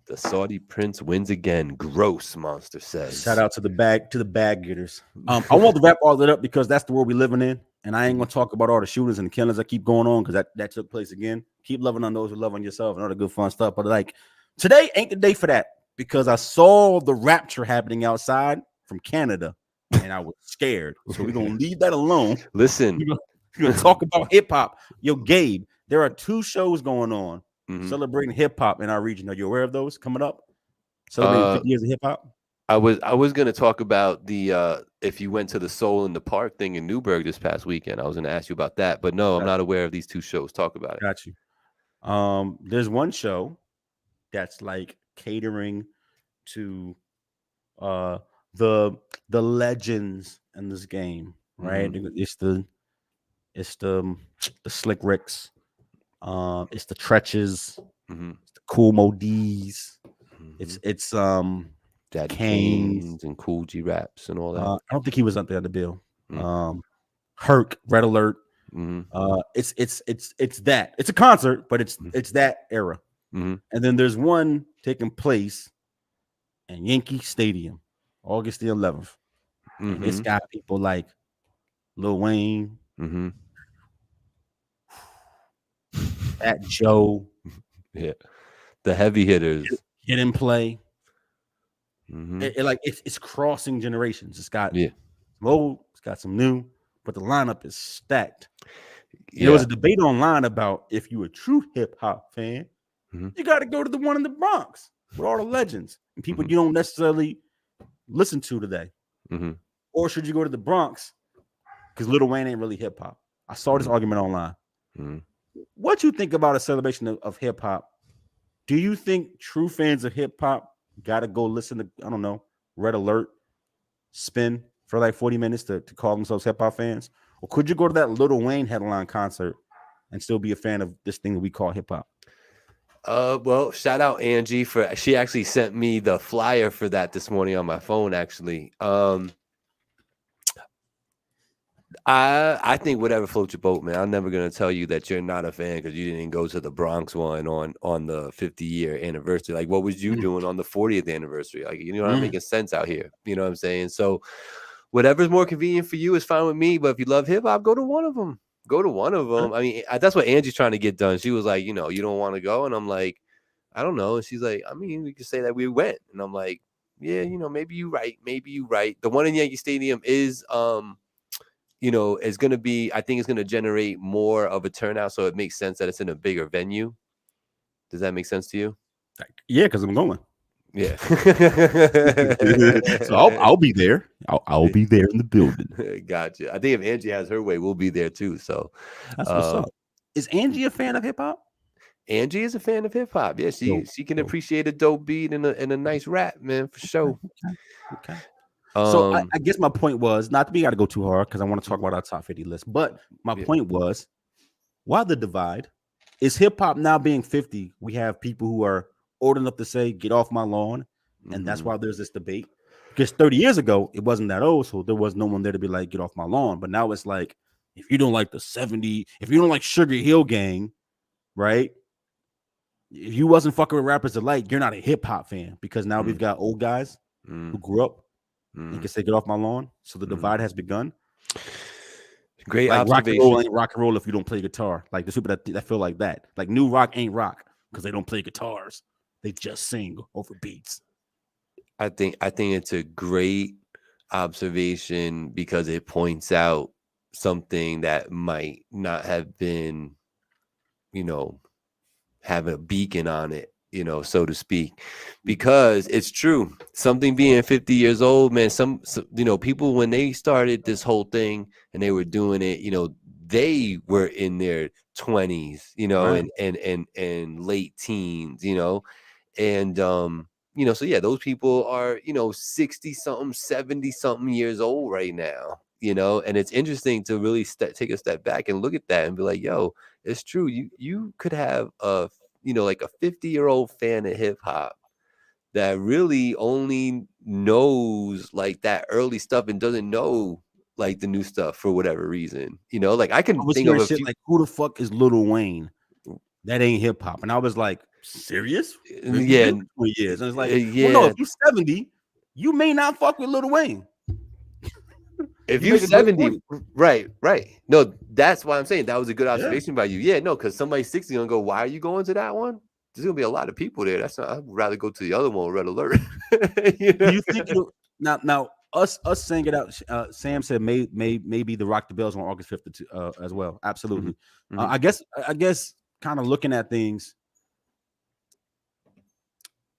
The Saudi prince wins again. Gross, Monster says. Shout out to the bag getters. I want to wrap all that up because that's the world we living in. And I ain't gonna talk about all the shootings and the killings that keep going on because that took place again. Keep loving on those who love on yourself and all the good fun stuff. But like today ain't the day for that because I saw the rapture happening outside from Canada and I was scared. So we're gonna leave that alone. Listen, We're gonna talk about hip hop. Yo, Gabe, there are 2 shows going on celebrating hip hop in our region. Are you aware of those coming up? Celebrating 50 years of hip hop. I was gonna talk about the if you went to the Soul in the Park thing in Newburgh this past weekend. I was gonna ask you about that, but no, I'm not aware of these 2 shows. Talk about it. Got you. There's one show that's like catering to the legends in this game, right? It's the Slick Ricks, it's the Tretches, it's the Cool Mo D's, it's Daddy Kane's and Cool G Raps and all that. I don't think he was up there on the bill. Herc, Red Alert. It's that. It's a concert, but it's that era. And then there's one taking place in Yankee Stadium, August the 11th. And it's got people like Lil Wayne, Fat Joe, yeah, the heavy hitters. Hit and Play. It's crossing generations. It's got some old, it's got some new, but the lineup is stacked. Yeah. There was a debate online about if you a true hip hop fan, you got to go to the one in the Bronx with all the legends and people you don't necessarily listen to today, or should you go to the Bronx because Lil Wayne ain't really hip hop? I saw this argument online. What you think about a celebration of hip hop? Do you think true fans of hip hop got to go listen to, I don't know, Red Alert spin for like 40 minutes to call themselves hip hop fans? Or could you go to that Lil Wayne headline concert and still be a fan of this thing that we call hip hop? Well, shout out Angie she actually sent me the flyer for that this morning on my phone, actually. I think whatever floats your boat, man. I'm never gonna tell you that you're not a fan because you didn't go to the Bronx one on the 50-year anniversary. Like, what was you doing on the 40th anniversary? Like, you're not making sense out here. You know what I'm saying? So, whatever's more convenient for you is fine with me. But if you love hip hop, go to one of them. Go to one of them. I mean, that's what Angie's trying to get done. She was like, you don't want to go, and I'm like, I don't know. And she's like, I mean, we could say that we went, and I'm like, yeah, maybe you're right. Maybe you're right. The one in Yankee Stadium is is going to be, I think it's going to generate more of a turnout. So it makes sense that it's in a bigger venue. Does that make sense to you? Yeah, because I'm going. Yeah. So I'll be there. I'll be there in the building. Gotcha. I think if Angie has her way, we'll be there too. So that's what's up. Is Angie a fan of hip hop? Angie is a fan of hip hop. Yeah, she can appreciate a dope beat and a nice rap, man, for sure. Okay. So I guess my point was not to be got to go too hard because I want to talk about our top 50 list. But my point was, why the divide? Is hip hop now being 50? We have people who are old enough to say, "Get off my lawn," and that's why there's this debate. Because 30 years ago, it wasn't that old, so there was no one there to be like, "Get off my lawn." But now it's like, if you don't like the 70, if you don't like Sugar Hill Gang, right? If you wasn't fucking with rappers alike, you're not a hip hop fan because now we've got old guys who grew up. You can say, "Get off my lawn." So the divide has begun. Great like observation. Rock and roll ain't rock and roll if you don't play guitar. Like the people that feel like that. Like new rock ain't rock because they don't play guitars. They just sing over beats. I think it's a great observation because it points out something that might not have been, have a beacon on it, so to speak, because it's true. Something being 50 years old, man, some people, when they started this whole thing and they were doing it, they were in their 20s, right. and late teens, and, so yeah, those people are, 60 something, 70 something years old right now, and it's interesting to really take a step back and look at that and be like, yo, it's true. You could have like a 50-year-old fan of hip hop that really only knows like that early stuff and doesn't know like the new stuff for whatever reason. Like I can think of a few, like, who the fuck is Lil Wayne? That ain't hip hop. And I was like, serious? Yeah. 20 years. And it's like, yeah. well, no, if you're 70, you may not fuck with Lil Wayne. If You you make a great 70, point. right. No, that's why I'm saying that was a good Yeah. observation by you. Yeah, no, because somebody 60 gonna go, why are you going to that one? There's gonna be a lot of people there. That's not, I'd rather go to the other one, Red Alert. You Do know? you think you now us saying it out? Sam said maybe the Rock the Bells on August 5th as well. Absolutely. Mhm. I guess kind of looking at things,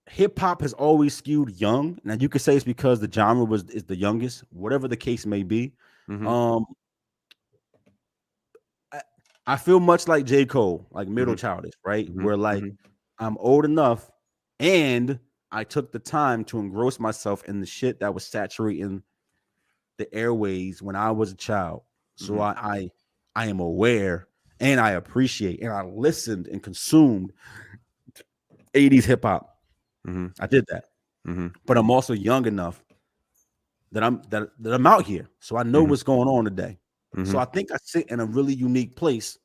hip hop has always skewed young. Now you could say it's because the genre is the youngest, whatever the case may be. Mhm. Um, I, I feel much like J. Cole, like middle Mhm. childish, right? Mhm. Where like Mhm. I'm old enough and I took the time to engross myself in the shit that was saturating the airways when I was a child. So Mhm. I am aware and I appreciate and I listened and consumed 80s hip hop. Mhm. I did that. Mhm. But I'm also young enough that I'm out here. So I know Mhm. what's going on today. So Mhm. I think I sit in a really unique place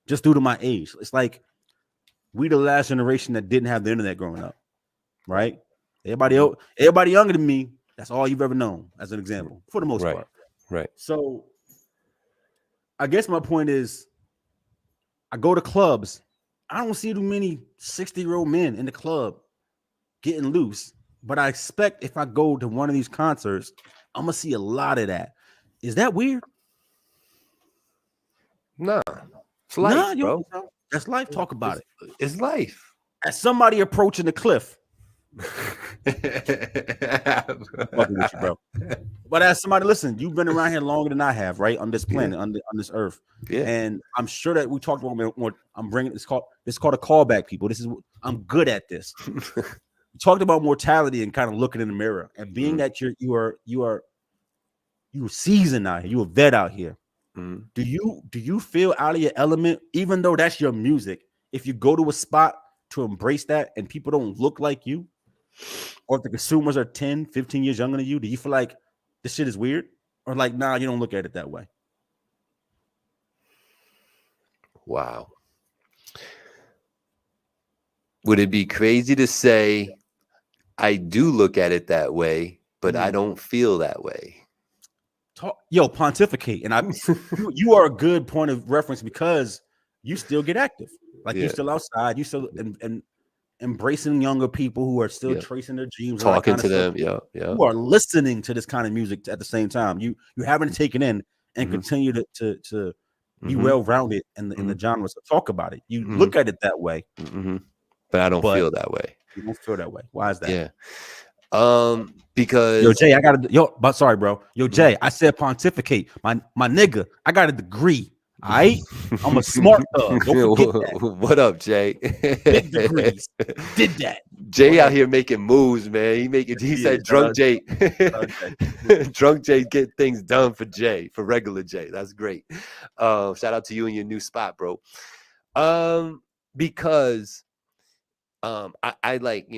just due to my age. It's like we the last generation that didn't have the internet growing up, right? Everybody Mhm. else, everybody younger than me, that's all you've ever known, as an example, for the most Right. part. Right. So I guess my point is I go to clubs. I don't see too many 60-year-old men in the club getting loose. But I expect if I go to one of these concerts, I'm gonna see a lot of that. Is that weird? Nah, it's Nah, life, you don't bro. think so? That's life. Talk about It's, it. it's life. As somebody approaching the cliff, I'm fucking with you, bro. But as somebody, listen, you've been around here longer than I have, right? On this Yeah. planet, on this earth. Yeah. And I'm sure that we talked about more. I'm bringing it's called a callback, people. I'm good at this. We talked about mortality and kind of looking in the mirror and being Mhm. that you're seasoned out here, you're a vet out here. Mhm. Do you feel out of your element, even though that's your music? If you go to a spot to embrace that and people don't look like you, or if the consumers are 10, 15 years younger than you, do you feel like this shit is weird? Or like, nah, you don't look at it that way? Wow. Would it be crazy to say I do look at it that way, but I Mm. don't feel that way? Yo, pontificate. And you are a good point of reference because you still get active. Like you Yeah. still outside, you still and embracing younger people who are still Yeah. tracing their dreams, all that Talking kind of to stuff. them. Yeah. Yeah. You are listening to this kind of music at the same time. You haven't taken in and Mhm. continue to be Mhm. well rounded in the Mhm. genre. So talk about it. You Mhm. look at it that way, Mhm. But I don't but feel that way. you don't feel that way. Why is that? Yeah. Yo, Because Jay, I got to yo, but sorry, bro. Yo, Mhm. Jay, I said pontificate. My nigga, I got a degree. All right. I'm a smart thug. Don't forget that. What up, Jay? Big degrees. Did that. Go Jay out ahead. here making moves, man. He Yeah, said drunk Jay. shout out Jay. Drunk Jay get things done for Jay, for regular Jay. That's great. Shout out to you and your new spot, bro. Because I like,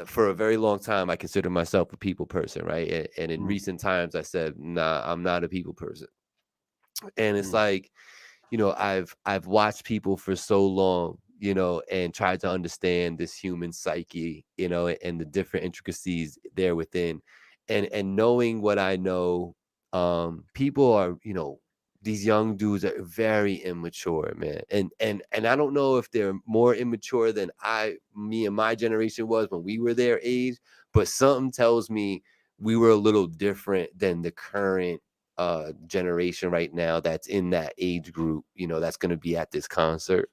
for a very long time I consider myself a people person, right? And in Mm, recent times I said, nah, I'm not a people person. And it's mm, like, I've watched people for so long, and tried to understand this human psyche, and the different intricacies there within. And knowing what I know, people are, these young dudes are very immature, man. And I don't know if they're more immature than me and my generation was when we were their age, but something tells me we were a little different than the current generation right now that's in that age group, that's going to be at this concert.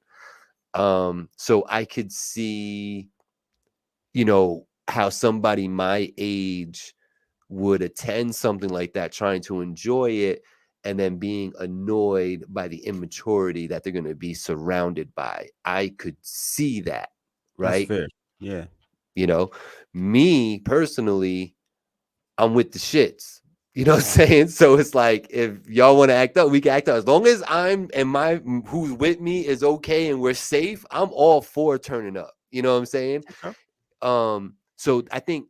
So I could see, how somebody my age would attend something like that, trying to enjoy it, and then being annoyed by the immaturity that they're going to be surrounded by. I could see that, that's right? fair. Yeah. You know, me personally, I'm with the shits. You know what I'm saying? So it's like, if y'all want to act up, we can act up. As long as I'm and who's with me is okay and we're safe, I'm all for turning up. You know what I'm saying? Okay. So I think,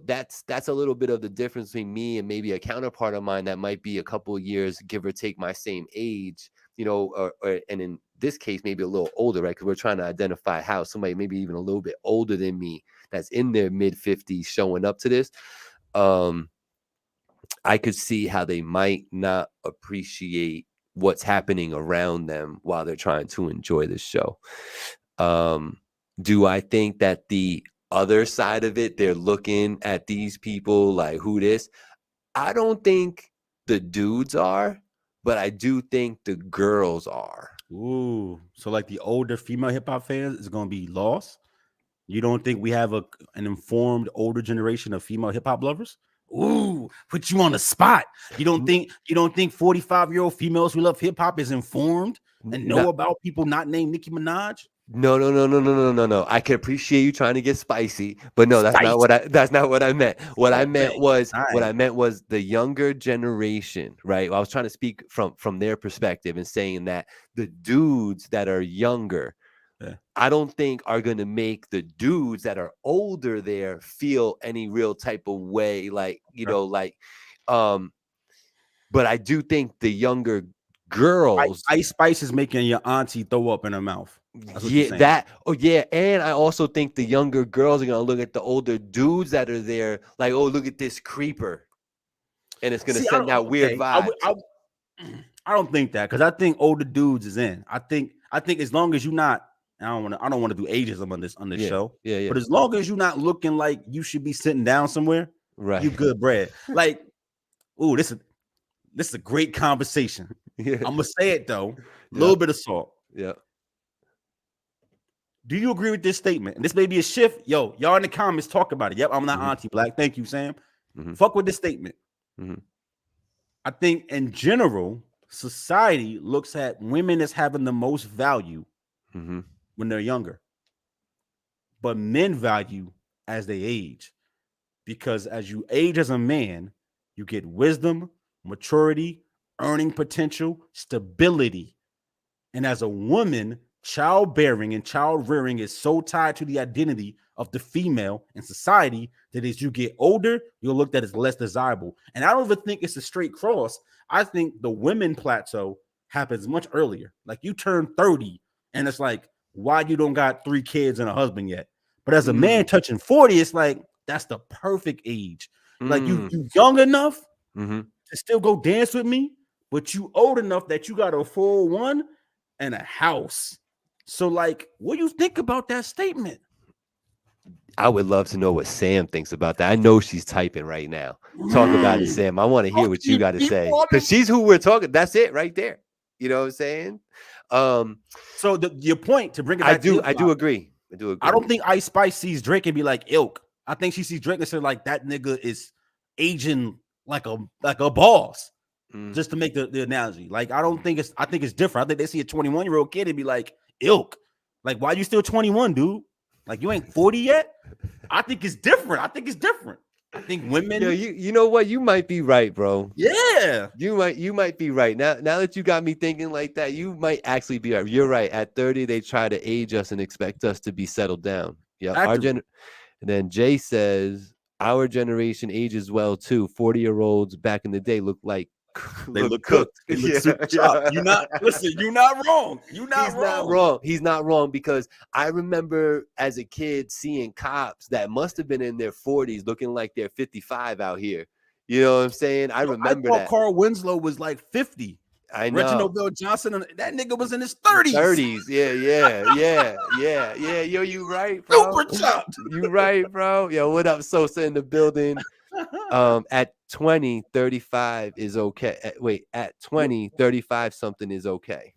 that's a little bit of the difference between me and maybe a counterpart of mine that might be a couple of years, give or take, my same age, and in this case, maybe a little older, right? Because we're trying to identify how somebody maybe even a little bit older than me that's in their mid 50s showing up to this. Um, I could see how they might not appreciate what's happening around them while they're trying to enjoy the show. Do I think that the other side of it, they're looking at these people like who this? I don't think the dudes are, but I do think the girls are. Ooh, so like the older female hip hop fans is gonna be lost. You don't think we have an informed older generation of female hip hop lovers? Ooh, put you on the spot. You don't think 45-year-old females who love hip hop is informed and know No, about people not named Nicki Minaj? no. I can appreciate you trying to get spicy, but no, that's not Spicy. what I meant. What I meant Okay. was All what right. I meant was the younger generation, right? I was trying to speak from their perspective and saying that the dudes that are younger, Yeah. I don't think are going to make the dudes that are older there feel any real type of way, like, Okay. um, but I do think the younger girls, Ice Spice is making your auntie throw up in her mouth. That's what you're yeah, saying. that, oh yeah, and I also think the younger girls are gonna look at the older dudes that are there, like, oh, look at this creeper, and it's gonna See, I send don't. out weird Okay, vibes. I don't think that because I think older dudes is in. I think as long as you're not, I don't want to do ageism on this Yeah, show, yeah, but yeah, as long as you're not looking like you should be sitting down somewhere, right, you good bread. Like, ooh, this is a great conversation. yeah, I'm gonna say it though, a yeah, little bit of salt. yeah. Do you agree with this statement? And this may be a shift. Yo, y'all in the comments talk about it. Yep, I'm not Hmm. Auntie Black. Thank you, Sam. Hmm. Fuck with this statement. Hmm. I think in general, society looks at women as having the most value Hmm. when they're younger, but men value as they age because as you age as a man, you get wisdom, maturity, earning potential, stability. And as a woman, childbearing and child rearing is so tied to the identity of the female in society that as you get older, you're looked at as less desirable. And I don't even think it's a straight cross. I think the women plateau happens much earlier. Like you turn 30, and it's like, why you don't got 3 kids and a husband yet? But as a man Mm, touching 40, it's like that's the perfect age. Like mm, you young enough hmm. to still go dance with me, but you old enough that you got a full one and a house. So, like, what do you think about that statement? I would love to know what Sam thinks about that. I know she's typing right now. Talk about it, Sam. I want to hear Talk what to you me, got to say people. because she's who we're talking. That's it right there. You know what I'm saying? Um, So, your point to bring it back to hip I hop, do agree. I do I agree. don't think Ice Spice sees Drake and be like, ilk. I think she sees Drake and say, like, that nigga is aging like a boss. Mm. Just to make the analogy. Like, I think it's different. I think they see a 21-year-old kid and be like, ilk. Like, why you still 21, dude? Like, you ain't 40 yet? I think it's different. I think Yo, women, you know what? You might be right, bro. yeah. You might be right. Now that you got me thinking like that, you might actually be right. You're right. At 30, they try to age us and expect us to be settled down. Yeah, Factory. and then Jay says our generation ages well too. 40-year-olds back in the day look like They look look cooked. cooked. They look Yeah, super chopped. yeah. You not listen. You're not wrong. You're not He's not wrong. wrong. He's not wrong because I remember as a kid seeing cops that must have been in their 40s looking like they're 55 out here. You know what I'm saying? I Yo, I remember thought that. Carl Winslow was like 50. I know. Reginald Bill Johnson, that nigga was in his 30s. 30s. Yeah. Yo, you right, bro. Super chopped. You right, bro. Yo, what up, Sosa in the building? At 20, 35 is okay. At 20, 35 something is okay.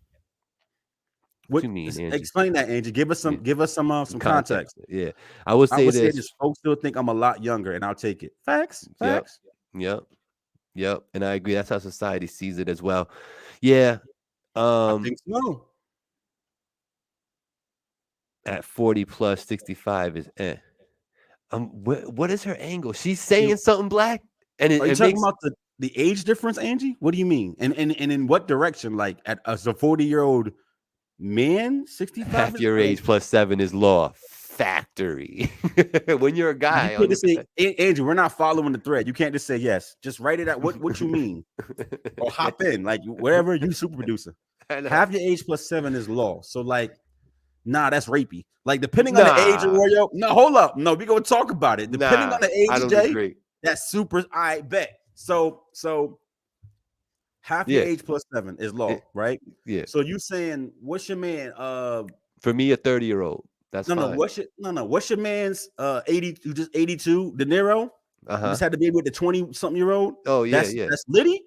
What you mean, Angie? Explain that, Angie. Give us Yeah, some context. Yeah. I would I say would say this. this: folks still think I'm a lot younger, and I'll take it. Facts. Yep. Facts. Yep. Yep. And I agree. That's how society sees it as well. Yeah. I think so. At 40 plus 65 is what is her angle? She's saying You, something black, and are you it talking makes about the age difference, Angie? What do you mean? And in what direction? Like as a 40-year-old man, 65 half is your like, age plus 7 is law. Factory. When you're a you guy, can't just say, 100%. Andrew, we're not following the thread. You can't just say yes. Just write it out. What you mean? Or hop in, like wherever you super producer. I know. Half your age plus 7 is law. So like, nah, that's rapey. Like depending on the age of Nah, Royo. No, hold up. No, we gonna talk about it. Depending on the I age, don't Jay, agree. that's super. I bet. So half your Yeah, age plus 7 is it, law, right? yeah. So you saying what's your man? For me, a 30-year-old, that's No, fine. what's your man's 80 who just 82 De Niro? Uh Who huh. just had to be with the 20 something year old? Oh yeah, yeah. That's Liddy.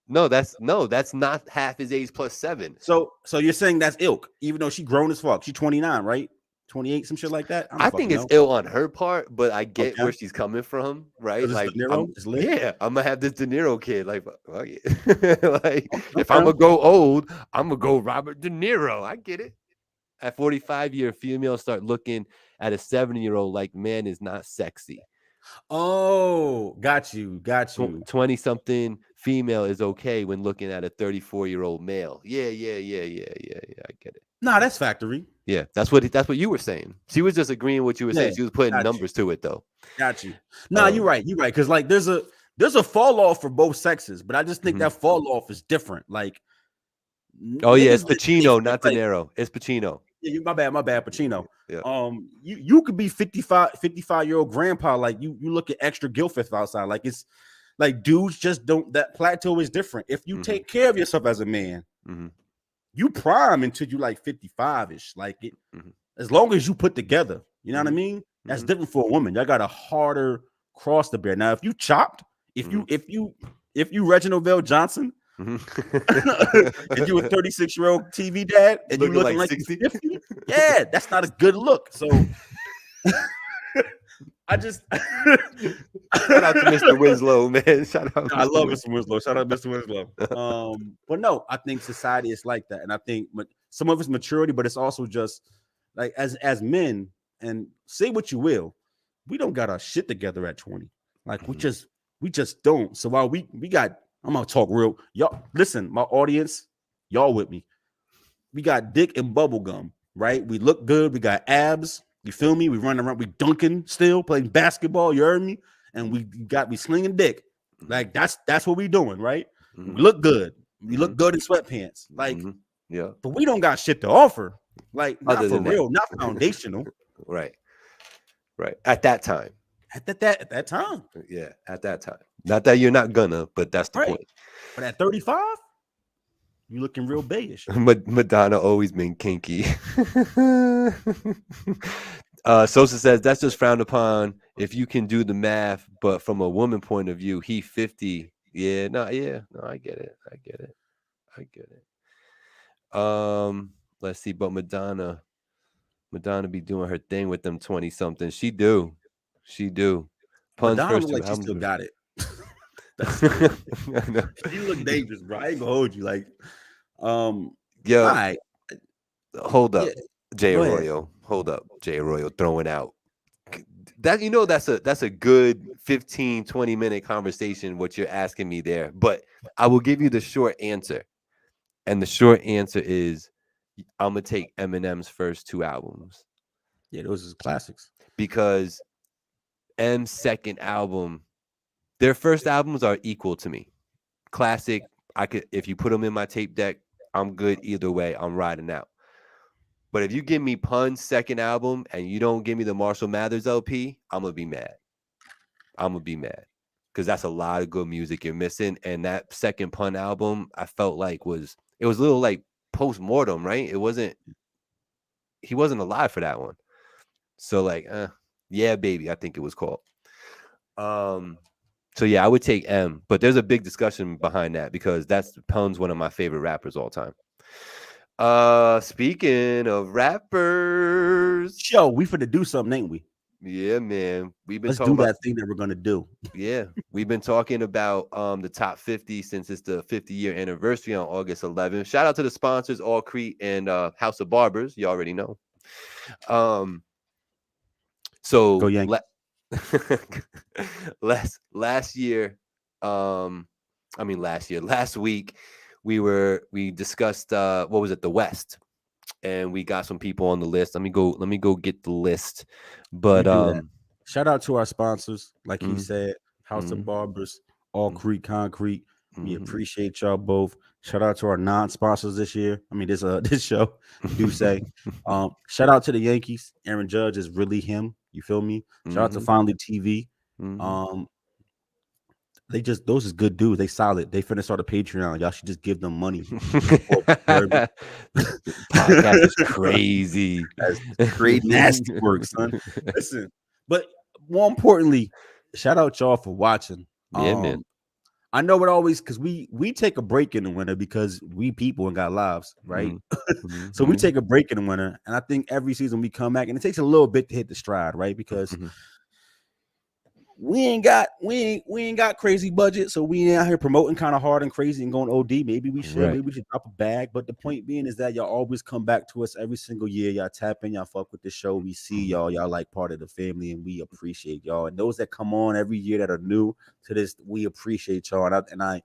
No, that's not half his age plus 7. So you're saying that's ilk, even though she grown as fuck. She's 29, right? 28, some shit like that. I don't I think fucking it's know. ill on her part, but I get Okay. where she's coming from, right? Because it's De Like Niro. I'm It's lit. yeah, I'm gonna have this De Niro kid. Like, fuck it. Like if I'm Okay. gonna go old, I'm gonna go Robert De Niro. I get it. At 45 year females start looking at a 70-year-old like man is not sexy. Oh, got you. Got you. 20 something female is okay when looking at a 34-year-old male. Yeah. I get it. Nah, that's factory. Yeah, that's what you were saying. She was just agreeing with what you were Yeah, saying. She was putting got you. numbers to it though. Got you. Nah, you're Um, right. You're right. Because like there's a fall off for both sexes, but I just think mhm. that fall off is different. Like Oh yeah, it's niggas, Pacino, it's not De like Niro. It's Pacino. yeah, my bad, Pacino. Yeah. You could be 55-year-old grandpa. Like you look at extra Gilfith outside. Like it's like dudes just don't. That plateau is different. If you Hmm. take care of yourself as a man, Hmm. you prime until you like 55ish. Like it, Hmm. as long as you put together. You know what I Hmm. mean? That's Hmm. different for a woman. Y'all got a harder cross to bear. Now, if you chopped, if Hmm. you Reginald Vale Johnson, Hmm. and you a 36-year-old TV dad, and you Looking looking like like you 60. 50, yeah, that's not a good look. So I just Shout out to Mr. Winslow, man. Shout out I Mr. love Winslow. Mr. Winslow. Shout out Mr. Winslow. But no, I think society is like that, and I think some of it's maturity, but it's also just like as men, and say what you will, we don't got our shit together at 20. Like we just don't. So while we got, I'm gonna talk real. Y'all listen, my audience, y'all with me. We got dick and bubble gum, right? We look good. We got abs. You feel me? We run around. We dunking still, playing basketball. You heard me? And we slinging dick. Like that's what we doing, right? Hmm. We look good. We Hmm. look good in sweatpants. Like, Hmm. Yeah. but we don't got shit to offer. Like, not Other for than that, real, not foundational. right, right. At that time, At that time, yeah. At that time, not that you're not gonna, but that's the right? point. But at 35, you looking real bayish. Madonna always been kinky. Sosa says that's just frowned upon if you can do the math, but from a woman point of view, he 50. Yeah, no, I get it. I get it. Let's see, but Madonna be doing her thing with them 20 something. She do. Pun's Madonna first look two like she albums still were got it. That's crazy. I know. She look dangerous, bro. I ain't gonna hold you. Like, all Yo, right, hold yeah. up, Jay Go ahead. Arroyo. Hold up, Jay Arroyo throwing out. That that's a good 15-20 minute conversation what you're asking me there, but I will give you the short answer. And the short answer is I'm gonna take Eminem's first 2 albums Yeah, those is classics. because M's second album, their first albums are equal to me. Classic. I could if you put them in my tape deck, I'm good either way. I'm riding out. But if you give me Pun's second album and you don't give me the Marshall Mathers LP, I'm gonna be mad. Because that's a lot of good music you're missing. And that second Pun album, I felt like it was a little like post mortem, right? He wasn't alive for that one. So like, yeah, baby, I think it was called. So yeah, I would take M, but there's a big discussion behind that because Pun's one of my favorite rappers all time. Speaking of rappers, Show, we finna do something, ain't we? yeah, man, we've been Let's talking do about that thing that we're gonna do. yeah, we've been talking about the top 50 since it's the 50-year anniversary on August 11th. Shout out to the sponsors, All Crete and House of Barbers. You already know. Um, Go so Yankees. last year, last week, we discussed what was it, the West, and we got some people on the list. Let me go get the list. But You do that. Shout out to our sponsors, like he mhm, said, House of mhm, Barbers, All mhm, Creek Concrete. We mhm, appreciate y'all both. Shout out to our non-sponsors this year. I mean, this this show, do say. Shout out to the Yankees. Aaron Judge is really him. You feel me? Shout out to mhm, Finally TV. mhm, Um, those is good dudes. They solid. They finna start a Patreon. Y'all should just give them money. That's Podcast is crazy. great nasty work, son. Listen, but more importantly, shout out y'all for watching. Yeah, man. I know it always because we take a break in the winter because we people and got lives, right? Mhm, So we take a break in the winter, and I think every season we come back, and it takes a little bit to hit the stride, right? Because mhm. we ain't got crazy budget, so we ain't out here promoting kind of hard and crazy and going OD. Maybe we should, Right. maybe we should drop a bag. But the point being is that y'all always come back to us every single year. Y'all tap in, y'all fuck with the show. We see y'all like part of the family, and we appreciate y'all. And those that come on every year that are new to this, we appreciate y'all. And I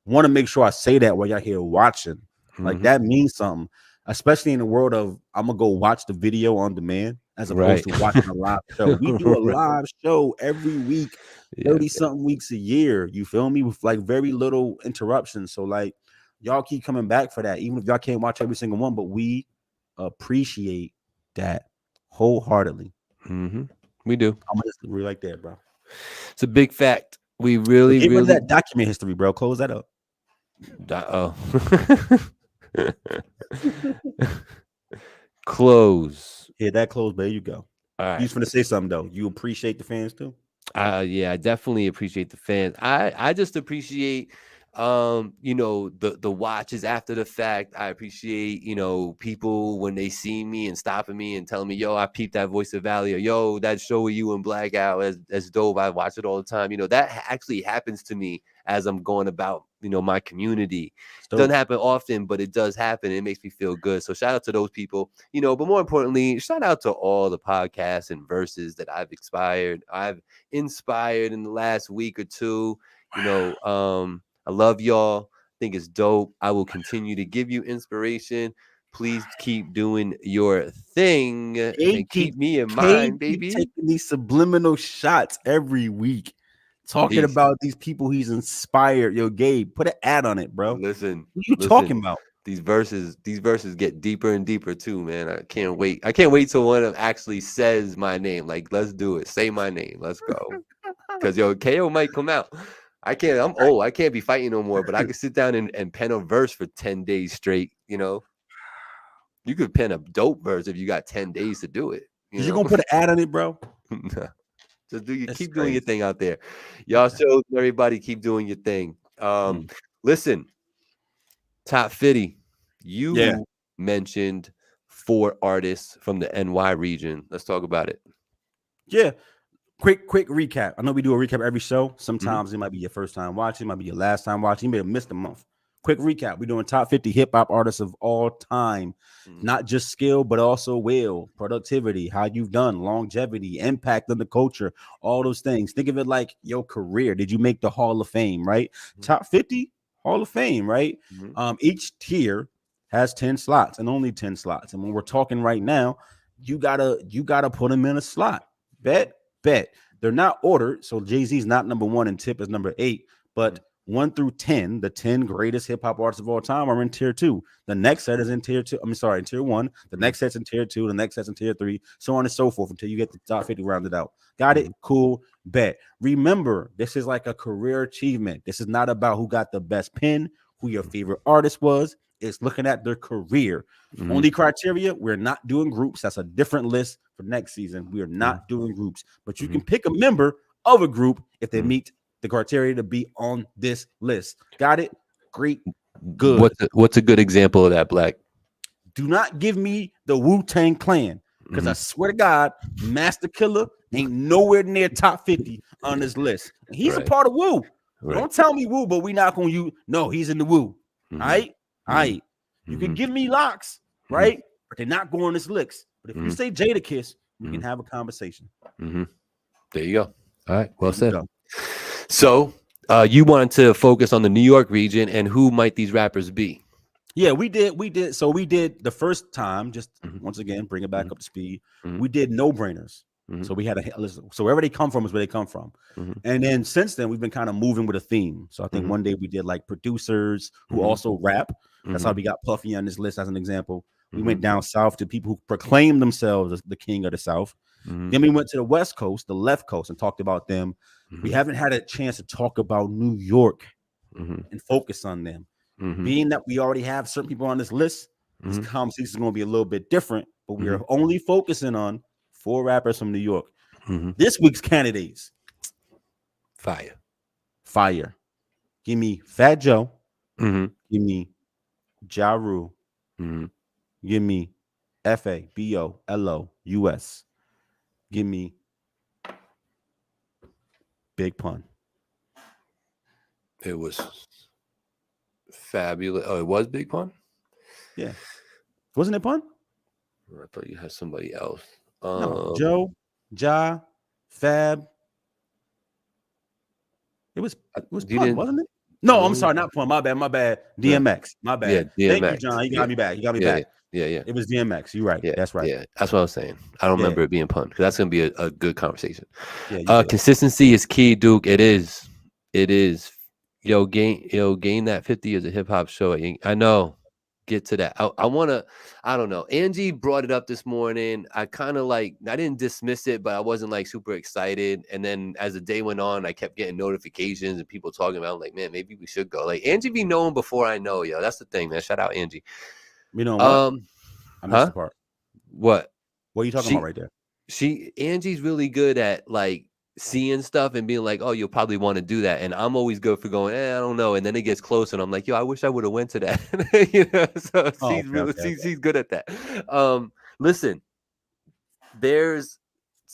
want to make sure I say that while y'all here watching. Like Mhm. that means something, especially in the world of I'm gonna go watch the video on demand as opposed Right. to watching a live show. We do a live show every week, Yeah, 30 something weeks a year. You feel me? With like very little interruptions. So like y'all keep coming back for that, even if y'all can't watch every single one, but we appreciate that wholeheartedly. we do. I'm gonna just really like that, bro. It's a big fact. We But really, get rid of really. that document history, bro. Close that up. Oh. Close. Yeah, that close, but there you go. All You right. just gonna say something though. You appreciate the fans too? Yeah, I definitely appreciate the fans. I just appreciate the watches after the fact. I appreciate, people when they see me and stopping me and telling me, yo, I peeped that Voice of Valley, or yo, that show with you and Blackout, that's dope. I watch it all the time. That actually happens to me as I'm going about, my community. It doesn't happen often, but it does happen. It makes me feel good. So shout out to those people, but more importantly, shout out to all the podcasts and verses that I've inspired in the last week or two. I love y'all. I think it's dope. I will continue to give you inspiration. Please keep doing your thing and keep me in mind, Keep baby. taking these subliminal shots every week, talking Peace. about these people he's inspired. Yo, Gabe, put an ad on it, bro. Listen, What you listen. talking about? These verses get deeper and deeper too, man. I can't wait. I can't wait till one of them actually says my name. Like, let's do it. Say my name. Let's go. Because KO might come out. I'm old. I can't be fighting no more, but I could sit down and pen a verse for 10 days straight. You could pen a dope verse if you got 10 days to do it. You gonna put an ad on it, bro? Just That's keep doing your crazy. thing out there. Y'all shows, everybody keep doing your thing. Listen, Top 50. Yeah, You mentioned 4 artists from the NY region. Let's talk about it. yeah. Quick recap. I know we do a recap every show. Sometimes it might be your first time watching, it might be your last time watching. You may have missed a month. Quick recap. We're doing top 50 hip hop artists of all time, not just skill, but also will, productivity, how you've done, longevity, impact on the culture, all those things. Think of it like your career. Did you make the Hall of Fame, right? Top 50 Hall of Fame, right? Each tier has 10 slots and only 10 slots. And when we're talking right now, you gotta put them in a slot. Bet. They're not ordered, so Jay-Z's not number 1 and Tip is number 8, but 1 through 10, the 10 greatest hip-hop artists of all time are in tier 2. The next set is in tier 2. In tier 1. The next set's in tier 2. The next set's in tier 3, so on and so forth until you get the top 50 rounded out. Got it? Cool. Bet. Remember, this is like a career achievement. This is not about who got the best pin, who your favorite artist was. It's looking at their career. Only criteria, we're not doing groups. That's a different list for next season. We are not doing groups, but you can pick a member of a group if they meet the criteria to be on this list. Got it? Great. Good. What's a good example of that, Black? Do not give me the Wu-Tang Clan, because I swear to God, Master Killer ain't nowhere near top 50 on this list. He's a part of Wu. Right. Don't tell me Wu, but we not going to use. No, he's in the Wu. All right? You can give me locks, right? But they're not going this list. But if you say Jadakiss, we can have a conversation. There you go. All right. Well There you said. go. So you wanted to focus on the New York region, and who might these rappers be? Yeah, we did. So we did the first time, just once again, bring it back up to speed. We did no-brainers. So we had a listen. So wherever they come from is where they come from. And then since then, we've been kind of moving with a theme. So I think one day we did like producers who also rap. That's how we got Puffy on this list as an example. We went down south to people who proclaim themselves as the king of the South. Then we went to the West Coast, the left coast, and talked about them. We Mhm. haven't had a chance to talk about New York Mhm. and focus on them. Mhm. Being that we already have certain people on this list, this Mhm. conversation is going to be a little bit different, but we are Mhm. only focusing on 4 rappers from New York. Mhm. This week's candidates, Fire. fire. Give me Fat Joe. Mhm. Give me Ja Rule. Mhm. Give me FABOLOUS. Give me Big Pun. It was fabulous. Oh, it was Big Pun? Yeah. Wasn't it Pun? I thought you had somebody else. No. Joe, Ja, Fab. It was You Pun, didn't. wasn't it? No, I'm Really? sorry, not Pun. My bad. Yeah. DMX. My Yeah. bad. Thank you, DMX. John. You Yeah. got me back. You got me Yeah. back. Yeah. Yeah. It was DMX. You're right. Yeah. That's right. Yeah. That's what I was saying. I don't Yeah. remember it being Pun because that's gonna be a good conversation. Yeah, you good. Consistency is key, Duke. It is. It is. Gain that 50 as a hip hop show. I know. Get to that. I wanna. I don't know. Angie brought it up this morning. I kind of I didn't dismiss it, but I wasn't super excited. And then as the day went on, I kept getting notifications and people talking about. I'm like, man, maybe we should go. Angie be knowing before I know, yo. That's the thing, man. Shout out Angie. You know what? I missed Huh? the part. What? What are you talking about right there? Angie's really good at seeing stuff and being like, oh, you'll probably want to do that. And I'm always good for going, I don't know. And then it gets close and I'm like, yo, I wish I would have went to that. So Oh, she's okay, really, okay. she's good at that. Listen, there's,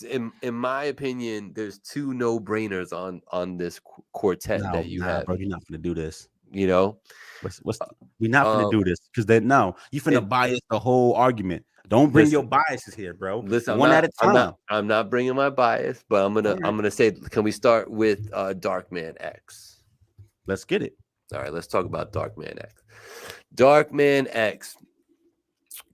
in my opinion, there's 2 no-brainers on this quartet that you have. bro, you're not gonna do this. You know, We're not gonna do this because then no, you finna bias the whole argument. Don't bring your biases here, bro. Listen, One at a time. I'm not bringing my bias, but I'm gonna say, can we start with Darkman X? Let's get it. All right, let's talk about Darkman X. Darkman X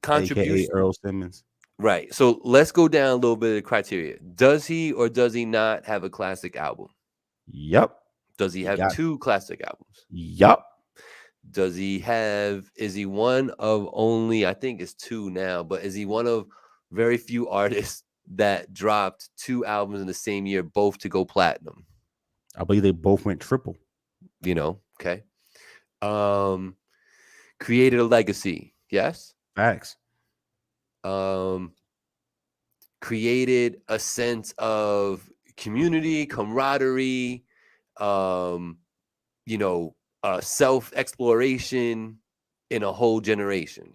contribution, AKA Earl Simmons. right? So let's go down a little bit of the criteria. Does he or does he not have a classic album? Yep. Does he have 2 classic albums? Yep. Does he have? Is he one of only? I think it's 2 now, but is he one of very few artists that dropped 2 albums in the same year, both to go platinum? I believe they both went triple. Okay. Created a legacy, yes. Facts. Created a sense of community, camaraderie, self-exploration in a whole generation.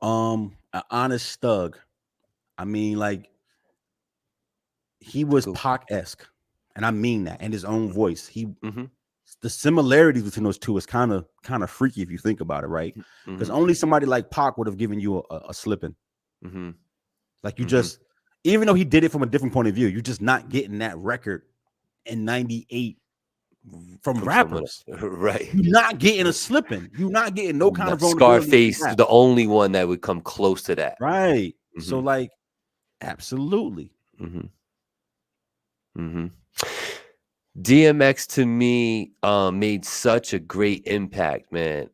An honest thug. I mean, he was Pac-esque, and I mean that in his own voice. The similarities between those two is kind of freaky if you think about it, right? Because only somebody like Pac would have given you a slipping. You just, even though he did it from a different point of view, you're just not getting that record in '98 from rappers, right? You're not getting a slipping. You're not getting no kind of Scarface, the only one that would come close to that, right? So, absolutely. DMX to me made such a great impact, man.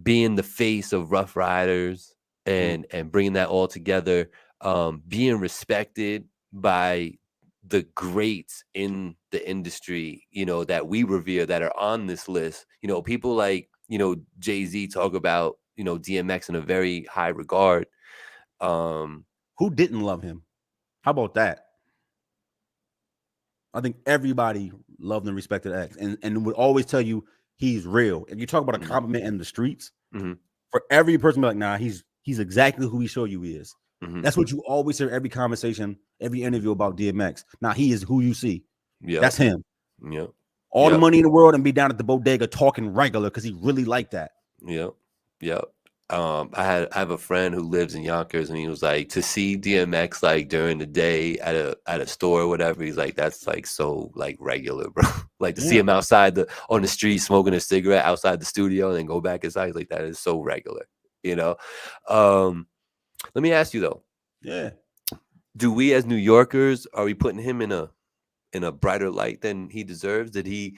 Being the face of Rough Riders and bringing that all together, being respected by the greats in the industry, that we revere, that are on this list. People like, Jay-Z talk about, DMX in a very high regard. Who didn't love him? How about that? I think everybody loved and respected X, and would always tell you he's real. If you talk about a compliment in the streets, for every person, be like, nah, he's exactly who he show you he is. That's what you always hear every conversation, every interview about DMX. Now he is who you see. Yeah, that's him. Yeah, all the money in the world and be down at the bodega talking regular because he really liked that. Yep. I have a friend who lives in Yonkers, and he was like, to see DMX during the day at a store or whatever, he's like, that's so regular, bro. To see him outside on the street smoking a cigarette outside the studio and then go back inside, he's like, that is so regular, Let me ask you though. Yeah. Do we as New Yorkers, are we putting him in a brighter light than he deserves? Did he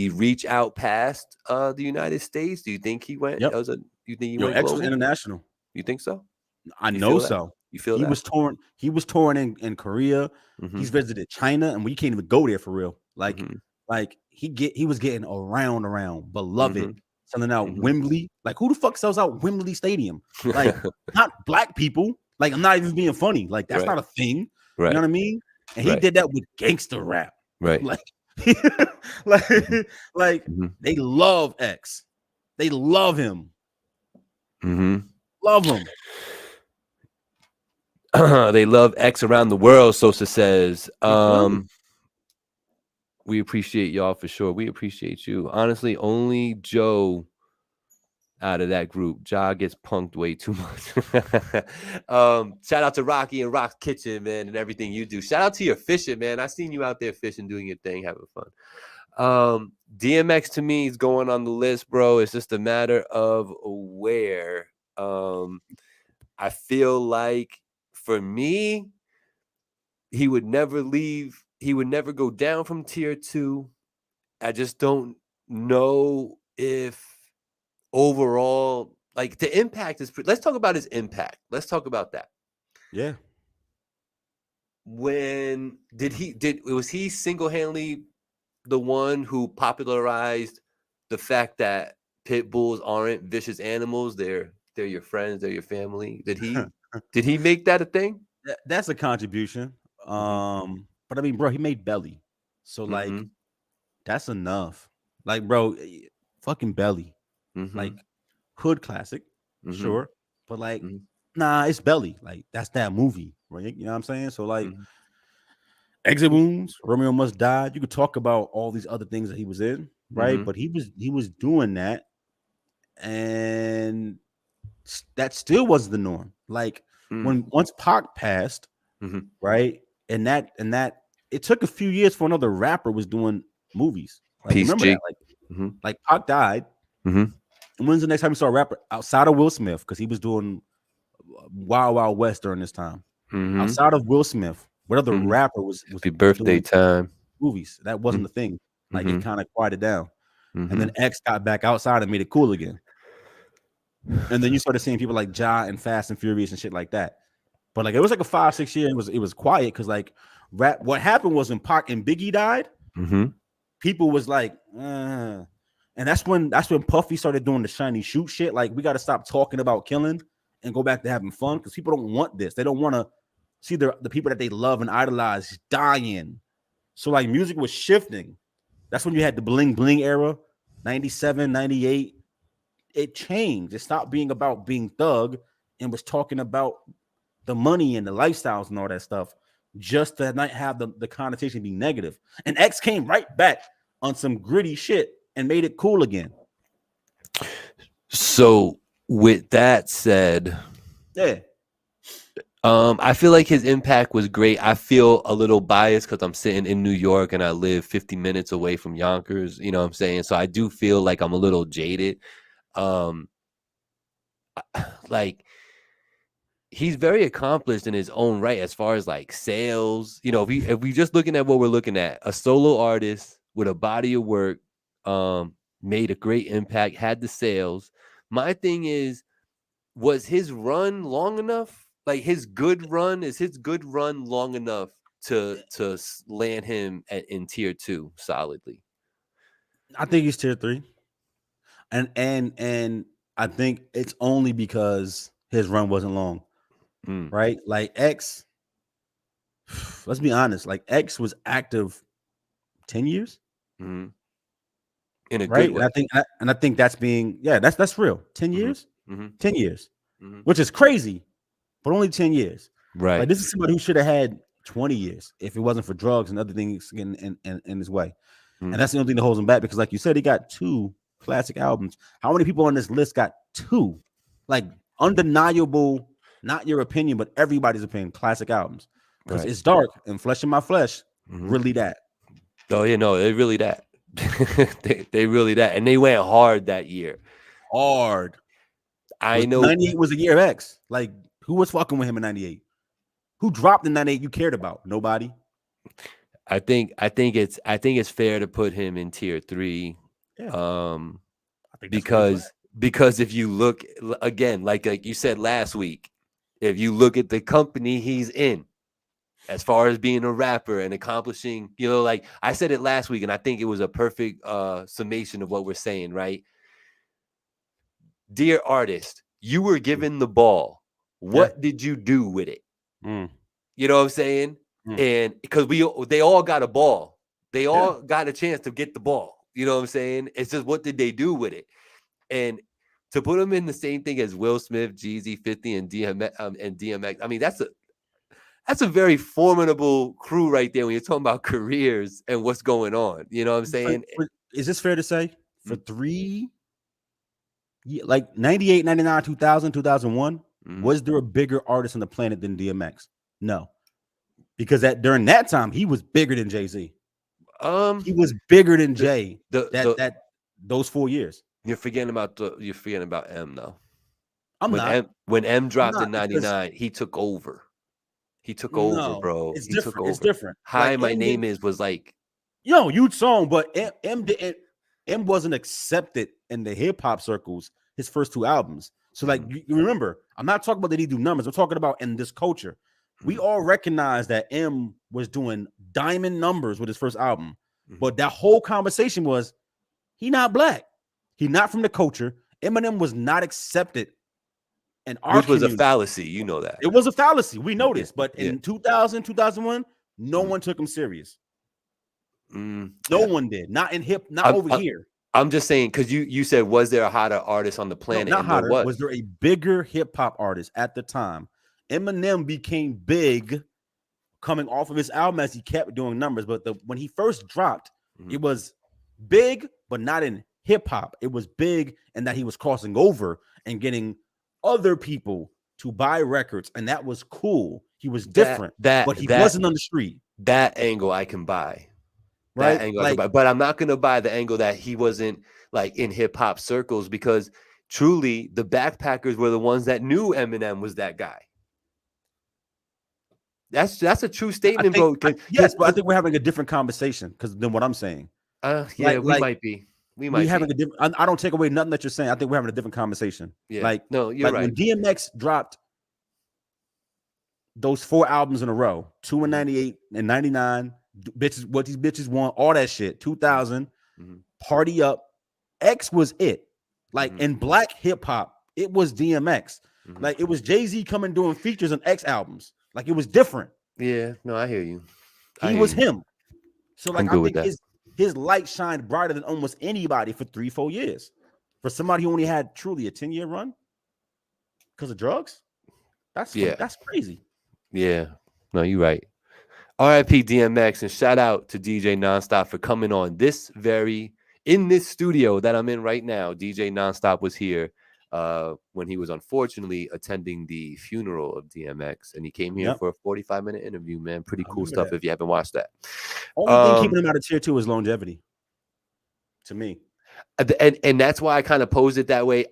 reach out past the United States? Do you think he went? Yep. You think he went global? International. You think so? I know so. You feel He that? was touring. He was touring in Korea. Mm-hmm. He's visited China, and we can't even go there for real. Mm-hmm. Like he was getting around, beloved, Mm-hmm. selling out Mm-hmm. Wembley. Like who the fuck sells out Wembley Stadium? Like not black people. Like I'm not even being funny. Like that's Right. not a thing. You know Right. what I mean? And he Right. did that with gangster rap. Right. Like, like, Mm-hmm. like Mm-hmm. they love X. They love him. Mm-hmm. Love him. They love X around the world, Sosa says. They do. We appreciate y'all for sure. We appreciate you. Honestly, only Joe out of that group. Ja gets punked way too much. Shout out to Rocky and Rock's Kitchen, man, and everything you do. Shout out to your fishing, man. I seen you out there fishing, doing your thing, having fun. DMX to me is going on the list, bro. It's just a matter of where. I feel like for me, he would never leave. He would never go down from tier 2. I just don't know if overall, like the impact is. Let's talk about his impact. Let's talk about that. Yeah. When was he single-handedly the one who popularized the fact that pit bulls aren't vicious animals? They're your friends. They're your family. Did he make that a thing? That's a contribution. But I mean, bro, he made Belly. So like Mm-hmm. that's enough. Like, bro, fucking Belly. Mm-hmm. Like hood classic, Mm-hmm. sure. But like, Mm-hmm. nah, it's Belly. Like, that's that movie, right? You know what I'm saying? So like Mm-hmm. Exit Wounds, Romeo Must Die. You could talk about all these other things that he was in, right? Mm-hmm. But he was doing that, and that still was the norm. Like when once Pac passed, Mm-hmm. right? And that it took a few years for another rapper was doing movies. Like Peace, remember G. that? Mm-hmm. Like Pac died. Mm-hmm. And when's the next time you saw a rapper outside of Will Smith? Because he was doing Wild Wild West during this time. Mm-hmm. Outside of Will Smith, what other Mm-hmm. rapper was Happy birthday doing time. movies? That wasn't the thing. Like it kind of quieted down. And then X got back outside and made it cool again. And then you started seeing people like Ja and Fast and Furious and shit like that. But like it was like a 5-6 year. It was quiet because like rap. What happened was when Pac and Biggie died, people was like, and that's when Puffy started doing the shiny shoot shit. Like we got to stop talking about killing and go back to having fun because people don't want this. They don't want to see the people that they love and idolize dying. So like music was shifting. That's when you had the bling bling era, 97, 98. It changed. It stopped being about being thug and was talking about the money and the lifestyles and all that stuff, just to not have the connotation be negative. And X came right back on some gritty shit and made it cool again. So with that said, yeah, I feel like his impact was great. I feel a little biased because I'm sitting in New York and I live 50 minutes away from Yonkers. You know what I'm saying? So I do feel like I'm a little jaded. Like he's very accomplished in his own right as far as like sales. You know, if we just looking at what we're looking at, a solo artist with a body of work, made a great impact, had the sales. My thing is, was his run long enough? Like his good run, is his good run long enough to land him in tier 2 solidly? I think he's tier 3, and I think it's only because his run wasn't long, right? Like X, let's be honest, like X was active 10 years. In a Right. good way. And I think that's being, that's real. 10 years, 10 years, which is crazy, but only 10 years. Right. Like this is somebody who should have had 20 years if it wasn't for drugs and other things in his way. And that's the only thing that holds him back because, like you said, he got 2 classic albums. How many people on this list got 2? Like undeniable, not your opinion, but everybody's opinion, classic albums. Because It's Dark and Flesh in My Flesh, really that. Oh, yeah, no, they really that. they really that. And they went hard that year. Hard. I know 98 was the year of X. Like, who was fucking with him in 98? Who dropped in 98 you cared about? Nobody. I think it's fair to put him in tier 3. Yeah. Because if you look again, like you said last week, if you look at the company he's in, as far as being a rapper and accomplishing, like I said it last week, and I think it was a perfect summation of what we're saying, right? Dear artist, you were given the ball. Yeah. What did you do with it? Mm. You know what I'm saying? Mm. And because they all got a ball. They Yeah. all got a chance to get the ball. You know what I'm saying? It's just what did they do with it? And to put them in the same thing as Will Smith, Jeezy, 50, and DMX, I mean, that's a very formidable crew right there when you're talking about careers and what's going on. You know what I'm saying? Is this fair to say? For Mm. 3, like 98, 99, 2000, 2001, was there a bigger artist on the planet than DMX? No. Because during that time, he was bigger than Jay-Z. He was bigger than Jay those 4 years. You're forgetting about M though. I'm not. When M dropped in Because '99, he took over. He took over, no, bro. it's He took different. It's over. different. Hi, Like my name is was like, huge song, but M didn't. M wasn't accepted in the hip hop circles his first 2 albums. So, like, you remember, I'm not talking about that he do numbers. I'm talking about in this culture. We all recognize that M was doing diamond numbers with his first album, but that whole conversation was he not black, he not from the culture. Eminem was not accepted in our which was a community. fallacy. You know that. It was a fallacy. We know Yeah, this, but yeah. in 2000, 2001, no one took him serious. No one did. Not in not over here. I'm just saying because you said, was there a hotter artist on the planet? No, not and hotter. there Was there a bigger hip hop artist at the time? Eminem became big coming off of his album as he kept doing numbers. But when he first dropped, it was big, but not in hip hop. It was big in that he was crossing over and getting other people to buy records, and that was cool. He was different, but he wasn't on the street. That angle I can buy. Right? That angle I can buy. But I'm not gonna buy the angle that he wasn't like in hip hop circles, because truly the Backpackers were the ones that knew Eminem was that guy. That's a true statement, bro. Yes, but I think we're having a different conversation than what I'm saying. Yeah, we might be. We might be having a different. I don't take away nothing that you're saying. I think we're having a different conversation. Yeah. No, you're right. When DMX dropped those 4 albums in a row, 2 in 98 and 99, bitches, what these bitches want, all that shit. 2000, Party Up, X was it. Like in black hip hop, it was DMX. Like it was Jay-Z coming doing features on X albums. Like it was different. Yeah, no, I hear you. He was him. So like I think his light shined brighter than almost anybody for 3-4 years. For somebody who only had truly a 10-year run because of drugs, that's crazy. Yeah, no, you're right. R.I.P. DMX, and shout out to DJ Nonstop for coming on in this studio that I'm in right now. DJ Nonstop was here when he was unfortunately attending the funeral of DMX, and he came here for a 45-minute interview, man. Pretty cool stuff if you haven't watched that. Only thing keeping him out of tier 2 is longevity, to me. And that's why I kind of posed it that way.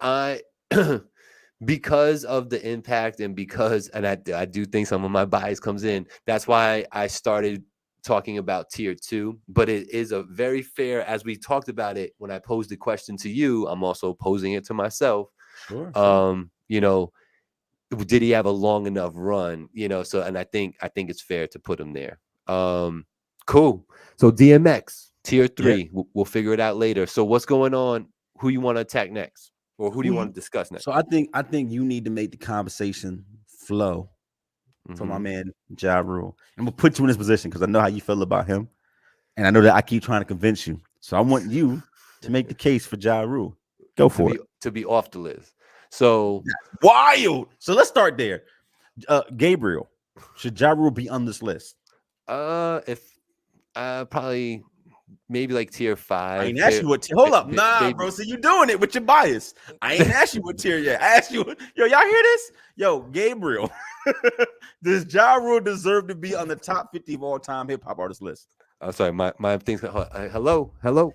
Because of the impact and I do think some of my bias comes in. That's why I started talking about tier 2, but it is a very fair, as we talked about it when I posed the question to you, I'm also posing it to myself. Sure. Did he have a long enough run? So, and I think it's fair to put him there. Cool. So DMX tier 3, we'll figure it out later. So what's going on? Who you want to attack next? Or who do you want to discuss next? So I think you need to make the conversation flow for my man Ja Rule. I'm gonna put you in this position because I know how you feel about him, and I know that I keep trying to convince you. So I want you to make the case for Ja Rule. Go for it. To be off the list. So that's wild. So let's start there. Gabriel, should Ja Rule be on this list? If probably. Maybe like tier 5. I ain't asked you what tier. Hold up, bro. So you doing it with your bias. I ain't asked you what tier yet. I asked you, y'all hear this? Yo, Gabriel, does Ja Rule deserve to be on the top 50 of all time hip hop artist list? I'm sorry, my things. Hello. Ja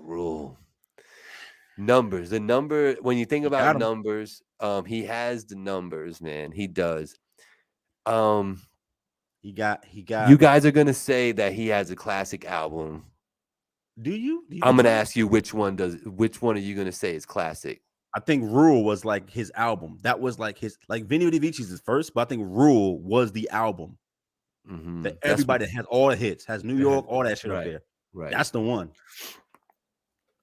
Rule. Numbers. The number. When you think about numbers, he has the numbers, man. He does. He got you guys are gonna say that he has a classic album. Do you I'm think gonna so? ask you which one are you gonna say is classic? I think Rule was like his album. That was like his Vinny Vici's his first, but I think Rule was the album that That's everybody has all the hits, has New York, all that shit up right, there. right. That's the one.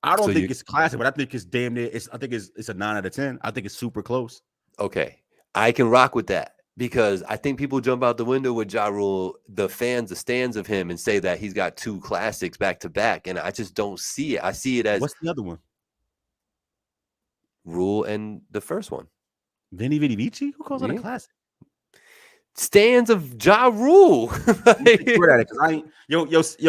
I So don't think you it's classic, but I think it's damn near. I think it's a 9 out of 10. I think it's super close. okay? I can rock with that because I think people jump out the window with Ja Rule, the stands of him, and say that he's got 2 classics back to back, and I just don't see it. I see it as What's the other one? Rule and the first one. Vinny Vici? Who calls that a Yeah. classic? Stands of Ja Rule. Swear at it, because I ain't yo,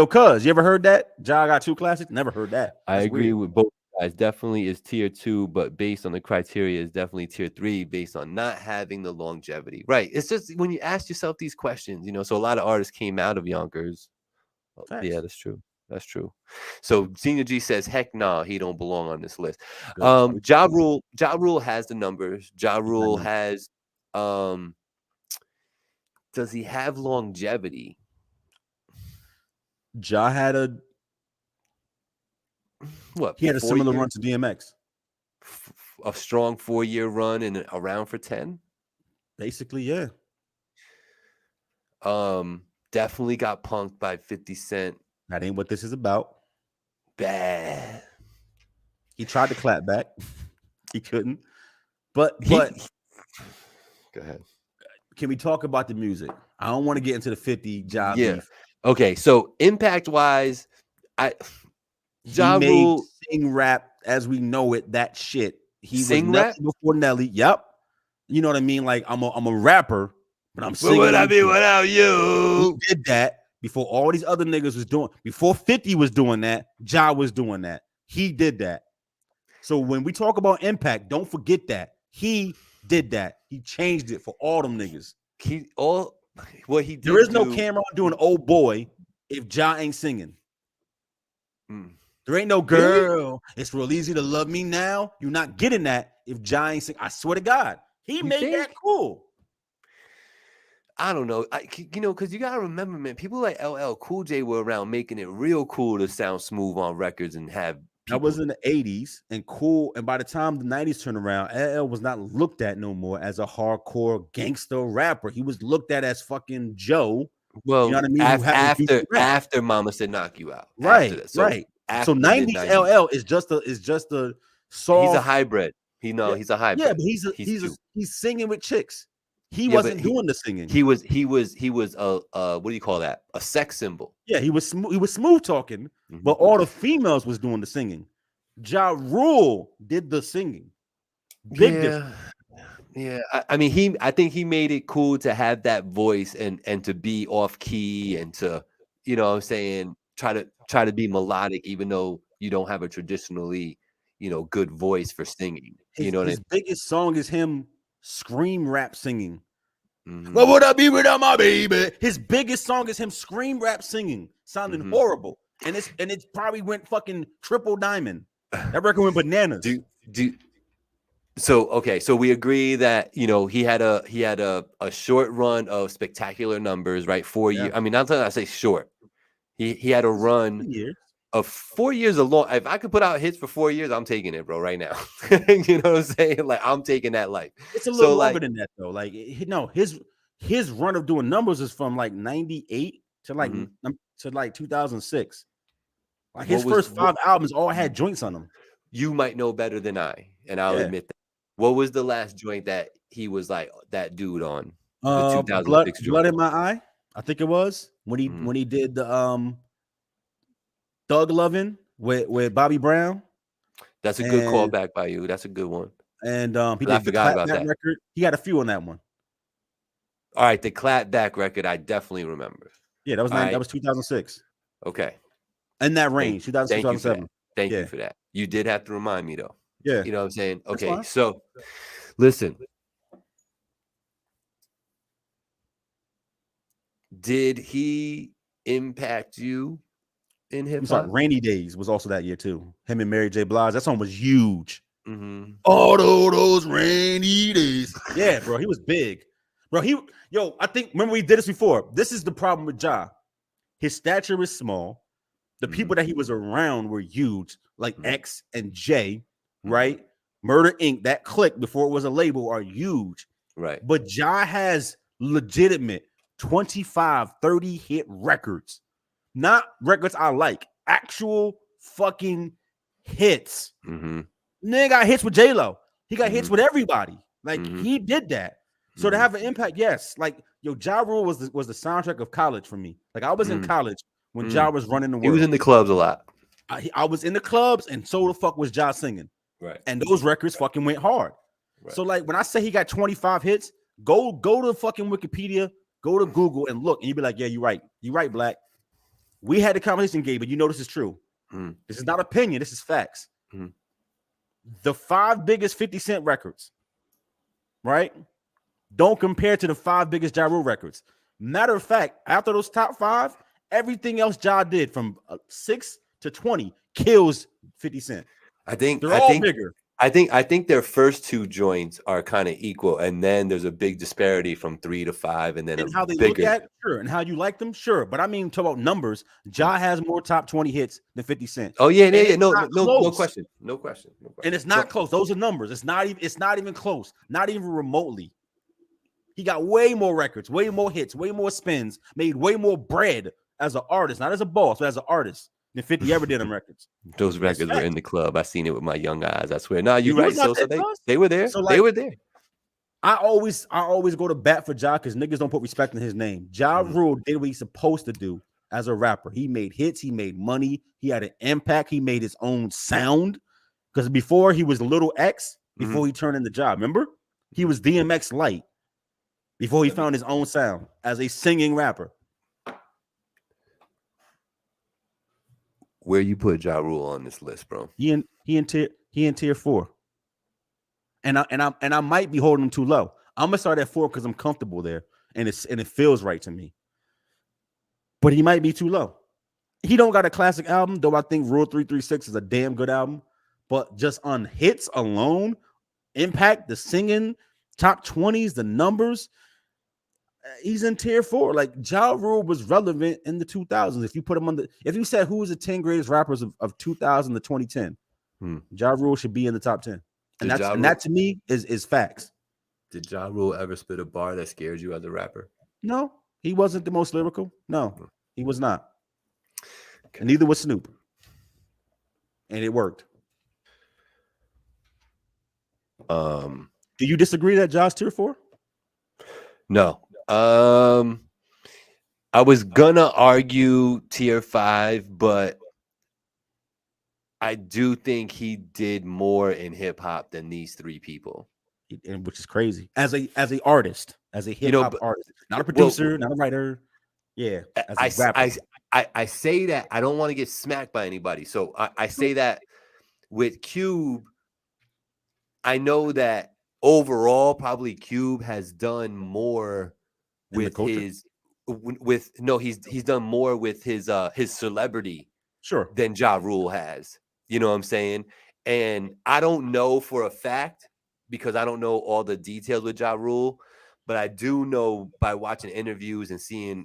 cuz you ever heard that? Ja got 2 classics? Never heard that. I That's agree weird. with both guys. Definitely is tier 2, but based on the criteria, is definitely tier 3 based on not having the longevity. Right. It's just when you ask yourself these questions, so a lot of artists came out of Yonkers. Yeah, Facts. that's true. That's true. So Senior G says, heck nah, he don't belong on this list. Good. Ja Rule has the numbers. Ja Rule Number. has does he have longevity? Ja had What, he had a 4 similar years? run to DMX. A strong 4-year run and around for 10? Basically, yeah. Definitely got punked by 50 Cent. That ain't what this is about. Bad. He tried to clap back. He couldn't. But Go ahead. can we talk about the music? I don't want to get into the 50 Ja beef. Okay, so impact wise, Ja he Rule made sing rap as we know it. That shit. He was sing Nelly rap before Nelly. Yep. You know what I mean? Like I'm a rapper, but I'm Where singing. would I be He without you? did that before all these other niggas was doing. Before 50 was doing that, Ja was doing that. He did that. So when we talk about impact, don't forget that he did that. He changed it for all them niggas. What he did. There is no Cameron doing old boy if Ja ain't singing. There ain't no girl. Really? It's real easy to love me now. You're not getting that if Ja ain't singing. I swear to God, he made that cool. I don't know, because you gotta remember, man, people like LL Cool J were around making it real cool to sound smooth on records and have That was in the 80s and cool. And by the time the 90s turned around, LL was not looked at no more as a hardcore gangster rapper. He was looked at as fucking Joe. Well, you know what I mean? After Mama Said Knock You Out. Right, right. So 90s LL is just a soft. He's a hybrid. He's a hybrid. Yeah, but he's singing with chicks. He wasn't doing the singing. He was what do you call that? A sex symbol. Yeah, he was smooth talking, but all the females was doing the singing. Ja Rule did the singing. Big difference. Yeah. I think he made it cool to have that voice and to be off key and to, what I'm saying, try to be melodic, even though you don't have a traditionally, good voice for singing. His biggest song is him scream rap singing. What would I be without my baby? His biggest song is him scream rap singing, sounding horrible, and it probably went fucking triple diamond. That record went bananas. So we agree that he had a short run of spectacular numbers, right? 4 years. I mean, not that I say short. He had a run of 4 years alone. If I could put out hits for 4 years, I'm taking it, bro, right now. You know what I'm saying? Like, I'm taking that life. It's a little longer than that, though. Like, no, his run of doing numbers is from like 98 to like 2006. Like his first 5 albums all had joints on them. You might know better than I, and I'll admit that. What was the last joint that he was like that dude on? The 2006 Blood in My Eye, I think it was when he did the Thug Lovin' with Bobby Brown. That's a good callback by you. That's a good one. And he did the Clapback record. He had a few on that one. All right, the Clapback record, I definitely remember. Yeah, that was 2006. Okay. In that range, 2006, 2007. Thank you for that. You did have to remind me, though. Yeah. You know what I'm saying? Okay, so listen. Did he impact you in hip hop? Rainy Days was also that year too. Him and Mary J. Blige. That song was huge. All those rainy days. Yeah, bro, he was big. Bro, I think remember we did this before. This is the problem with Ja. His stature is small. The people that he was around were huge, like X and J, Mhm. right? Murder Inc., that clique before it was a label, are huge. Right. But Ja has legitimate 25, 30 hit records. Not records I like, actual fucking hits. Mm-hmm. Nigga got hits with J-Lo. He got hits Mhm. with everybody. Like Mhm. he did that. So to Mhm. have an impact, yes. Like yo, Ja Rule was the soundtrack of college for me. Like I was in Mm. college when Mm. Ja was running the He was world. in the clubs a lot. I was in the clubs, and so the fuck was Ja singing. Right. And those records fucking went hard. Right. So like when I say he got 25 hits, go to fucking Wikipedia, go to Google and look, and you be like, yeah, you're right. You're right, Black. We had the conversation, Gabe, but you know this is true. Mm. This is not opinion. This is facts. Mm. The 5 biggest 50 Cent records, right? Don't compare to the 5 biggest Ja Rule records. Matter of fact, after those top 5, everything else Ja did from 6 to 20 kills 50 Cent. They're all bigger. I think their first 2 joints are kind of equal, and then there's a big disparity from 3 to 5, and then And a how they bigger. look at, sure, and how you like them, sure. But I mean, talk about numbers. Ja has more top 20 hits than 50 Cent. Oh yeah, And yeah, it's yeah. No, not no, no close. question. No question. No question. And it's not close. Those are numbers. It's not even close. Not even remotely. He got way more records, way more hits, way more spins, made way more bread as an artist, not as a boss, but as an artist than 50 ever did on records. Those records were in the club. I seen it with my young eyes. I swear. Nah, you're You right. was not So there, they were there. So, they like, were there. I always go to bat for Ja because niggas don't put respect in his name. Ja Rule did what he's supposed to do as a rapper. He made hits, he made money, he had an impact, he made his own sound. Because before he was Little X, before he turned into Ja, remember? He was DMX Light before he found his own sound as a singing rapper. Where you put Ja Rule on this list, bro? He in tier 4. And I might be holding him too low. I'm gonna start at 4 because I'm comfortable there, and it feels right to me. But he might be too low. He don't got a classic album, though I think Rule 336 is a damn good album. But just on hits alone, impact, the singing, top 20s, the numbers, he's in tier 4. Like Ja Rule was relevant in the 2000s. If you put him on if you said who was the 10 greatest rappers of 2000 to 2010, Ja Rule should be in the top 10. And that to me is facts. Did Ja Rule ever spit a bar that scared you as a rapper? No, he wasn't the most lyrical. No, he was not. Okay. And neither was Snoop. And it worked. Do you disagree that Ja's tier 4? No. I was gonna argue tier 5, but I do think he did more in hip hop than these 3 people. And which is crazy. As a artist, as a hip hop artist, not a producer, not a writer. Yeah. As a rapper. I say that I don't want to get smacked by anybody. So I say that with Cube, I know that overall, probably Cube has done more with his he's done more with his celebrity than Ja Rule has. You know what I'm saying? And I don't know for a fact because I don't know all the details with Ja Rule, but I do know by watching interviews and seeing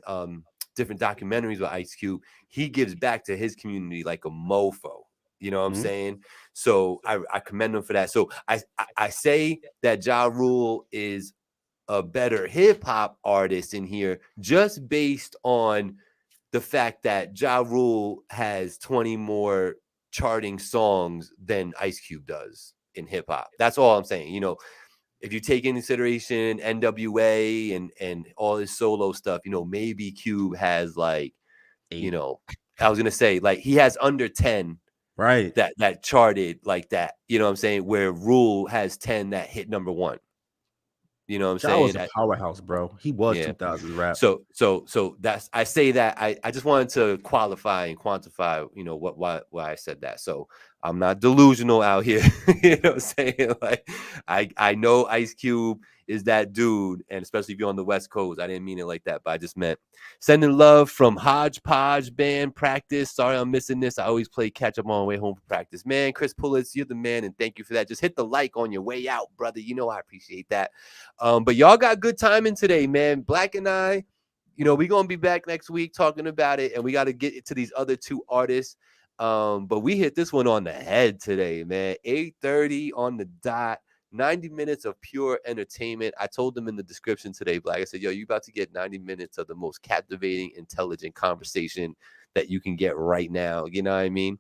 different documentaries with Ice Cube, he gives back to his community like a mofo. You know what I'm saying? So I commend him for that. So I say that Ja Rule is a better hip hop artist in here just based on the fact that Ja Rule has 20 more charting songs than Ice Cube does in hip hop. That's all I'm saying. You know, if you take into consideration NWA and all his solo stuff, you know, maybe Cube has like, 8. You know, I was gonna say like he has under 10 right that charted like that. You know what I'm saying? Where Rule has 10 that hit number 1. You know what I'm saying? Was a powerhouse, bro. He was 2000s rap. So that's I say that I just wanted to qualify and quantify, you know, why I said that. So I'm not delusional out here. You know what I'm saying? Like I know Ice Cube is that dude, and especially if you're on the West Coast. I didn't mean it like that, but I just meant sending love from Hodgepodge Band Practice. Sorry I'm missing this. I always play catch up on the way home from practice. Man, Chris Pullitz, you're the man, and thank you for that. Just hit the like on your way out, brother. You know I appreciate that. But y'all got good timing today, man. Black and I, we're gonna be back next week talking about it, and we got to get to these other two artists. But we hit this one on the head today, man. 8:30 on the dot. 90 minutes of pure entertainment. I told them in the description today, Black. I said, yo, you about to get 90 minutes of the most captivating, intelligent conversation that you can get right now. You know what I mean?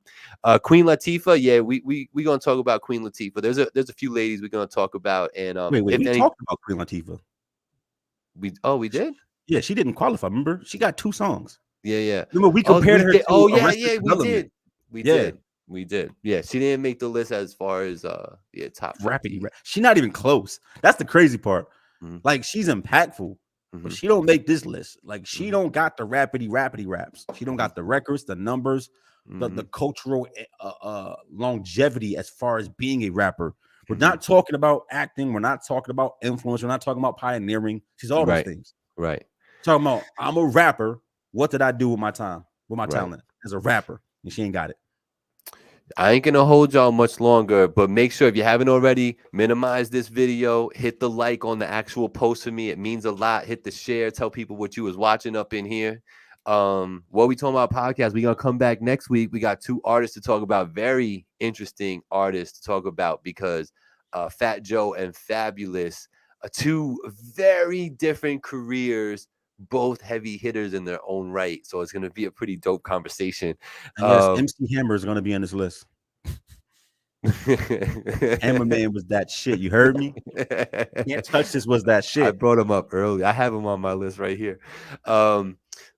Queen Latifah, yeah, we gonna talk about Queen Latifah. There's a few ladies we're gonna talk about, and Wait, if we any, talked about Queen Latifah. we did? Yeah, she didn't qualify. Remember, she got 2 songs. Yeah. Remember, we Oh, compared we her did. to Oh, yeah, Arrested yeah, we Development. did. We did. Yeah, she didn't make the list as far as top 50. Rapidy rap. She's not even close. That's the crazy part. Mhm. Like, she's impactful, but Mhm. she don't make this list. Like, she Mhm. don't got the rapidy raps. She don't got the records, the numbers, the Mhm. cultural longevity as far as being a rapper. We're Mhm. not talking about acting. We're not talking about influence. We're not talking about pioneering. She's all those Right. things. Right. Talking about, I'm a rapper. What did I do with my time, with my Right. talent as a rapper? And she ain't got it. I ain't gonna hold y'all much longer, but make sure if you haven't already, minimize this video, hit the like on the actual post for me. It means a lot. Hit the share, tell people what you was watching up in here. What we talking about podcast, we gonna come back next week. We got 2 artists to talk about, very interesting artists to talk about, because Fat Joe and Fabulous, 2 very different careers, both heavy hitters in their own right. So it's gonna be a pretty dope conversation. And yes, MC Hammer is going to be on this list. Hammer Man was that shit. You heard me? Can't touch this was that I shit. brought him up early. I have him on my list right here.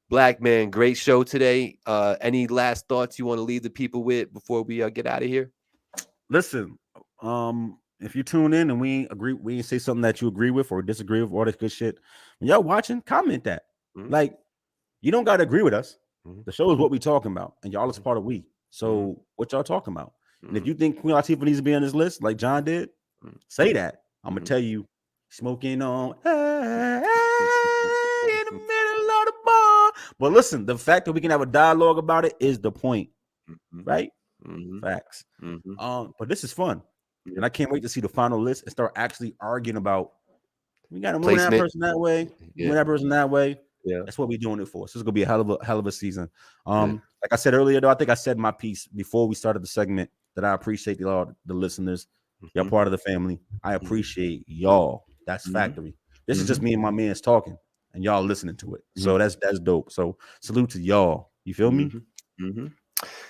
Black man, great show today. Any last thoughts you want to leave the people with before we get out of here? Listen, if you tune in and we ain't say something that you agree with or disagree with, all this good shit. When y'all watching, comment that. Mhm. Like, you don't got to agree with us. Mhm. The show is what we talking about, and y'all is Mhm. part of we. So what y'all talking about? And if Mhm. you think Queen Latifah needs to be on this list, like John did, Mhm. say that. I'm gonna Mhm. tell you, smoking on in the middle of the bar. But listen, the fact that we can have a dialogue about it is the point, Mhm. right? Mhm. Facts. Mhm. But this is fun, Yeah. and I can't wait to see the final list and start actually arguing about. We got to move that Placement. person that way, move Yeah. that person that way. Yeah. That's what we're doing it for. So it's gonna be a hell of a season. Yeah. Like I said earlier, though, I think I said my piece before we started the segment that I appreciate the listeners. Y'all Mhm. part of the family. I appreciate y'all. That's Mhm. factory. This is just Mhm. me and my man's talking, and y'all listening to it. So that's dope. So salute to y'all. You feel me? Mhm. Mhm.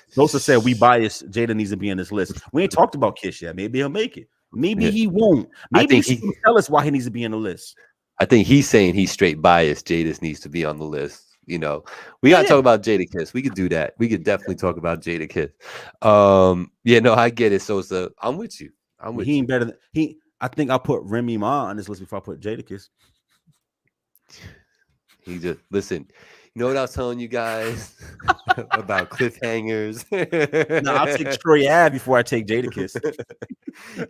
Sosa said we biased. Jada needs to be on this list. We ain't talked about Kish yet. Maybe he'll make it. Maybe Yeah. he won't. I Maybe you think should he. tell us why he needs to be on the list. I think he's saying he's straight biased. Jadis needs to be on the list. We gotta talk about Jada Kiss. We could do that. We could definitely talk about Jada Kiss. Yeah, no, I get it, Sosa. I'm with you. I'm with He you. ain't better than he. I think I'll put Remy Ma on this list before I put Jadakiss. He just listen. You know what I was telling you guys about cliffhangers? No, I'll take Troy Ave before I take Jadakiss.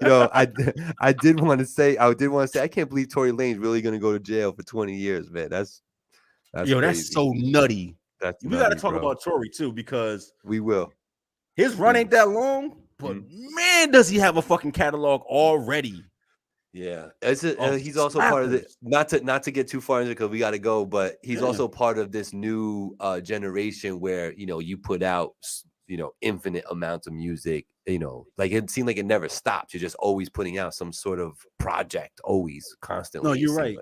I did want to say, I can't believe Tory Lane's really gonna go to jail for 20 years, man. That's Yo, crazy. that's so nutty. That's We got to nutty, talk bro. about Tory too because We will. his run ain't that long, but man, does he have a fucking catalog already? Yeah, he's also part of the slappers. not to get too far into it because we got to go, but he's also part of this new generation where you put out infinite amounts of music. Like it seemed like it never stops. You're just always putting out some sort of project, always constantly. No, you're right.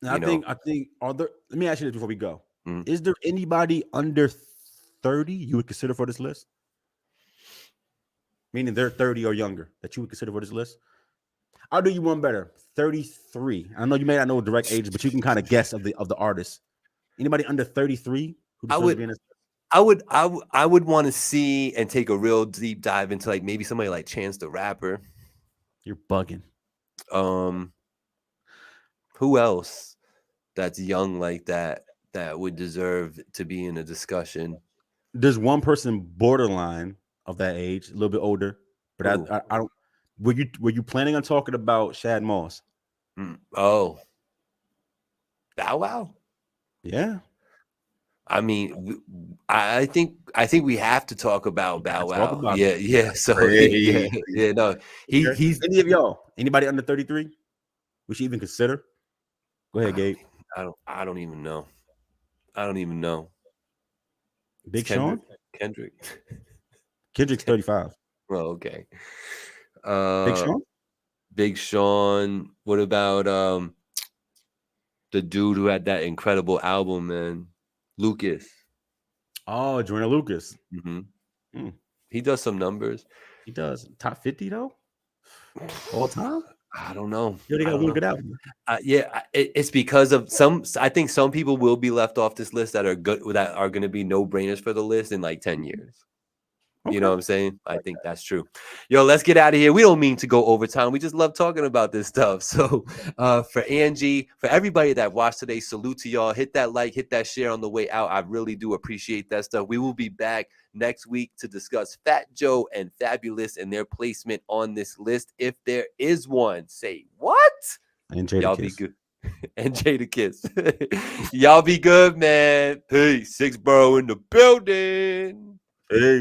Like, I think are there. Let me ask you this before we go. Mhm. Is there anybody under 30 you would consider for this list? Meaning they're 30 or younger that you would consider for this list? I'll do you one better. 33. I know you may not know direct age, but you can kind of guess of the artist. Anybody under 33 who deserves to be in this? I would want to see and take a real deep dive into like maybe somebody like Chance the Rapper. You're bugging. Who else that's young like that would deserve to be in a discussion? There's one person borderline of that age, a little bit older, but I don't. Were you planning on talking about Shad Moss? Oh, Bow Wow. Yeah. I mean, I think we have to talk about Bow Wow. Yeah. So no, he's any of y'all. Anybody under 33? We should even consider. Go ahead, Gabe. I don't even know. I don't even know. Big Kendrick. Sean? Kendrick. Kendrick's 35. Well, okay. Big Sean? Big Sean. What about the dude who had that incredible album, man? Lucas. Oh, Joyner Lucas. Hmm. Hmm. He does some numbers. He does. Top 50 though? All time? I don't know. Yo, they I got don't one know. good album. It's because of some. I think some people will be left off this list that are good, that are going to be no brainers for the list in like 10 years. You know Okay. what I'm saying? I think that's true. Yo, let's get out of here. We don't mean to go overtime. We just love talking about this stuff. So for Angie, for everybody that watched today, salute to y'all. Hit that like, hit that share on the way out. I really do appreciate that stuff. We will be back next week to discuss Fat Joe and Fabulous and their placement on this list. If there is one, say what? And Jada Y'all Kiss. be good. And Jada Kiss. Y'all be good, man. Peace. Six Borough in the building. Hey.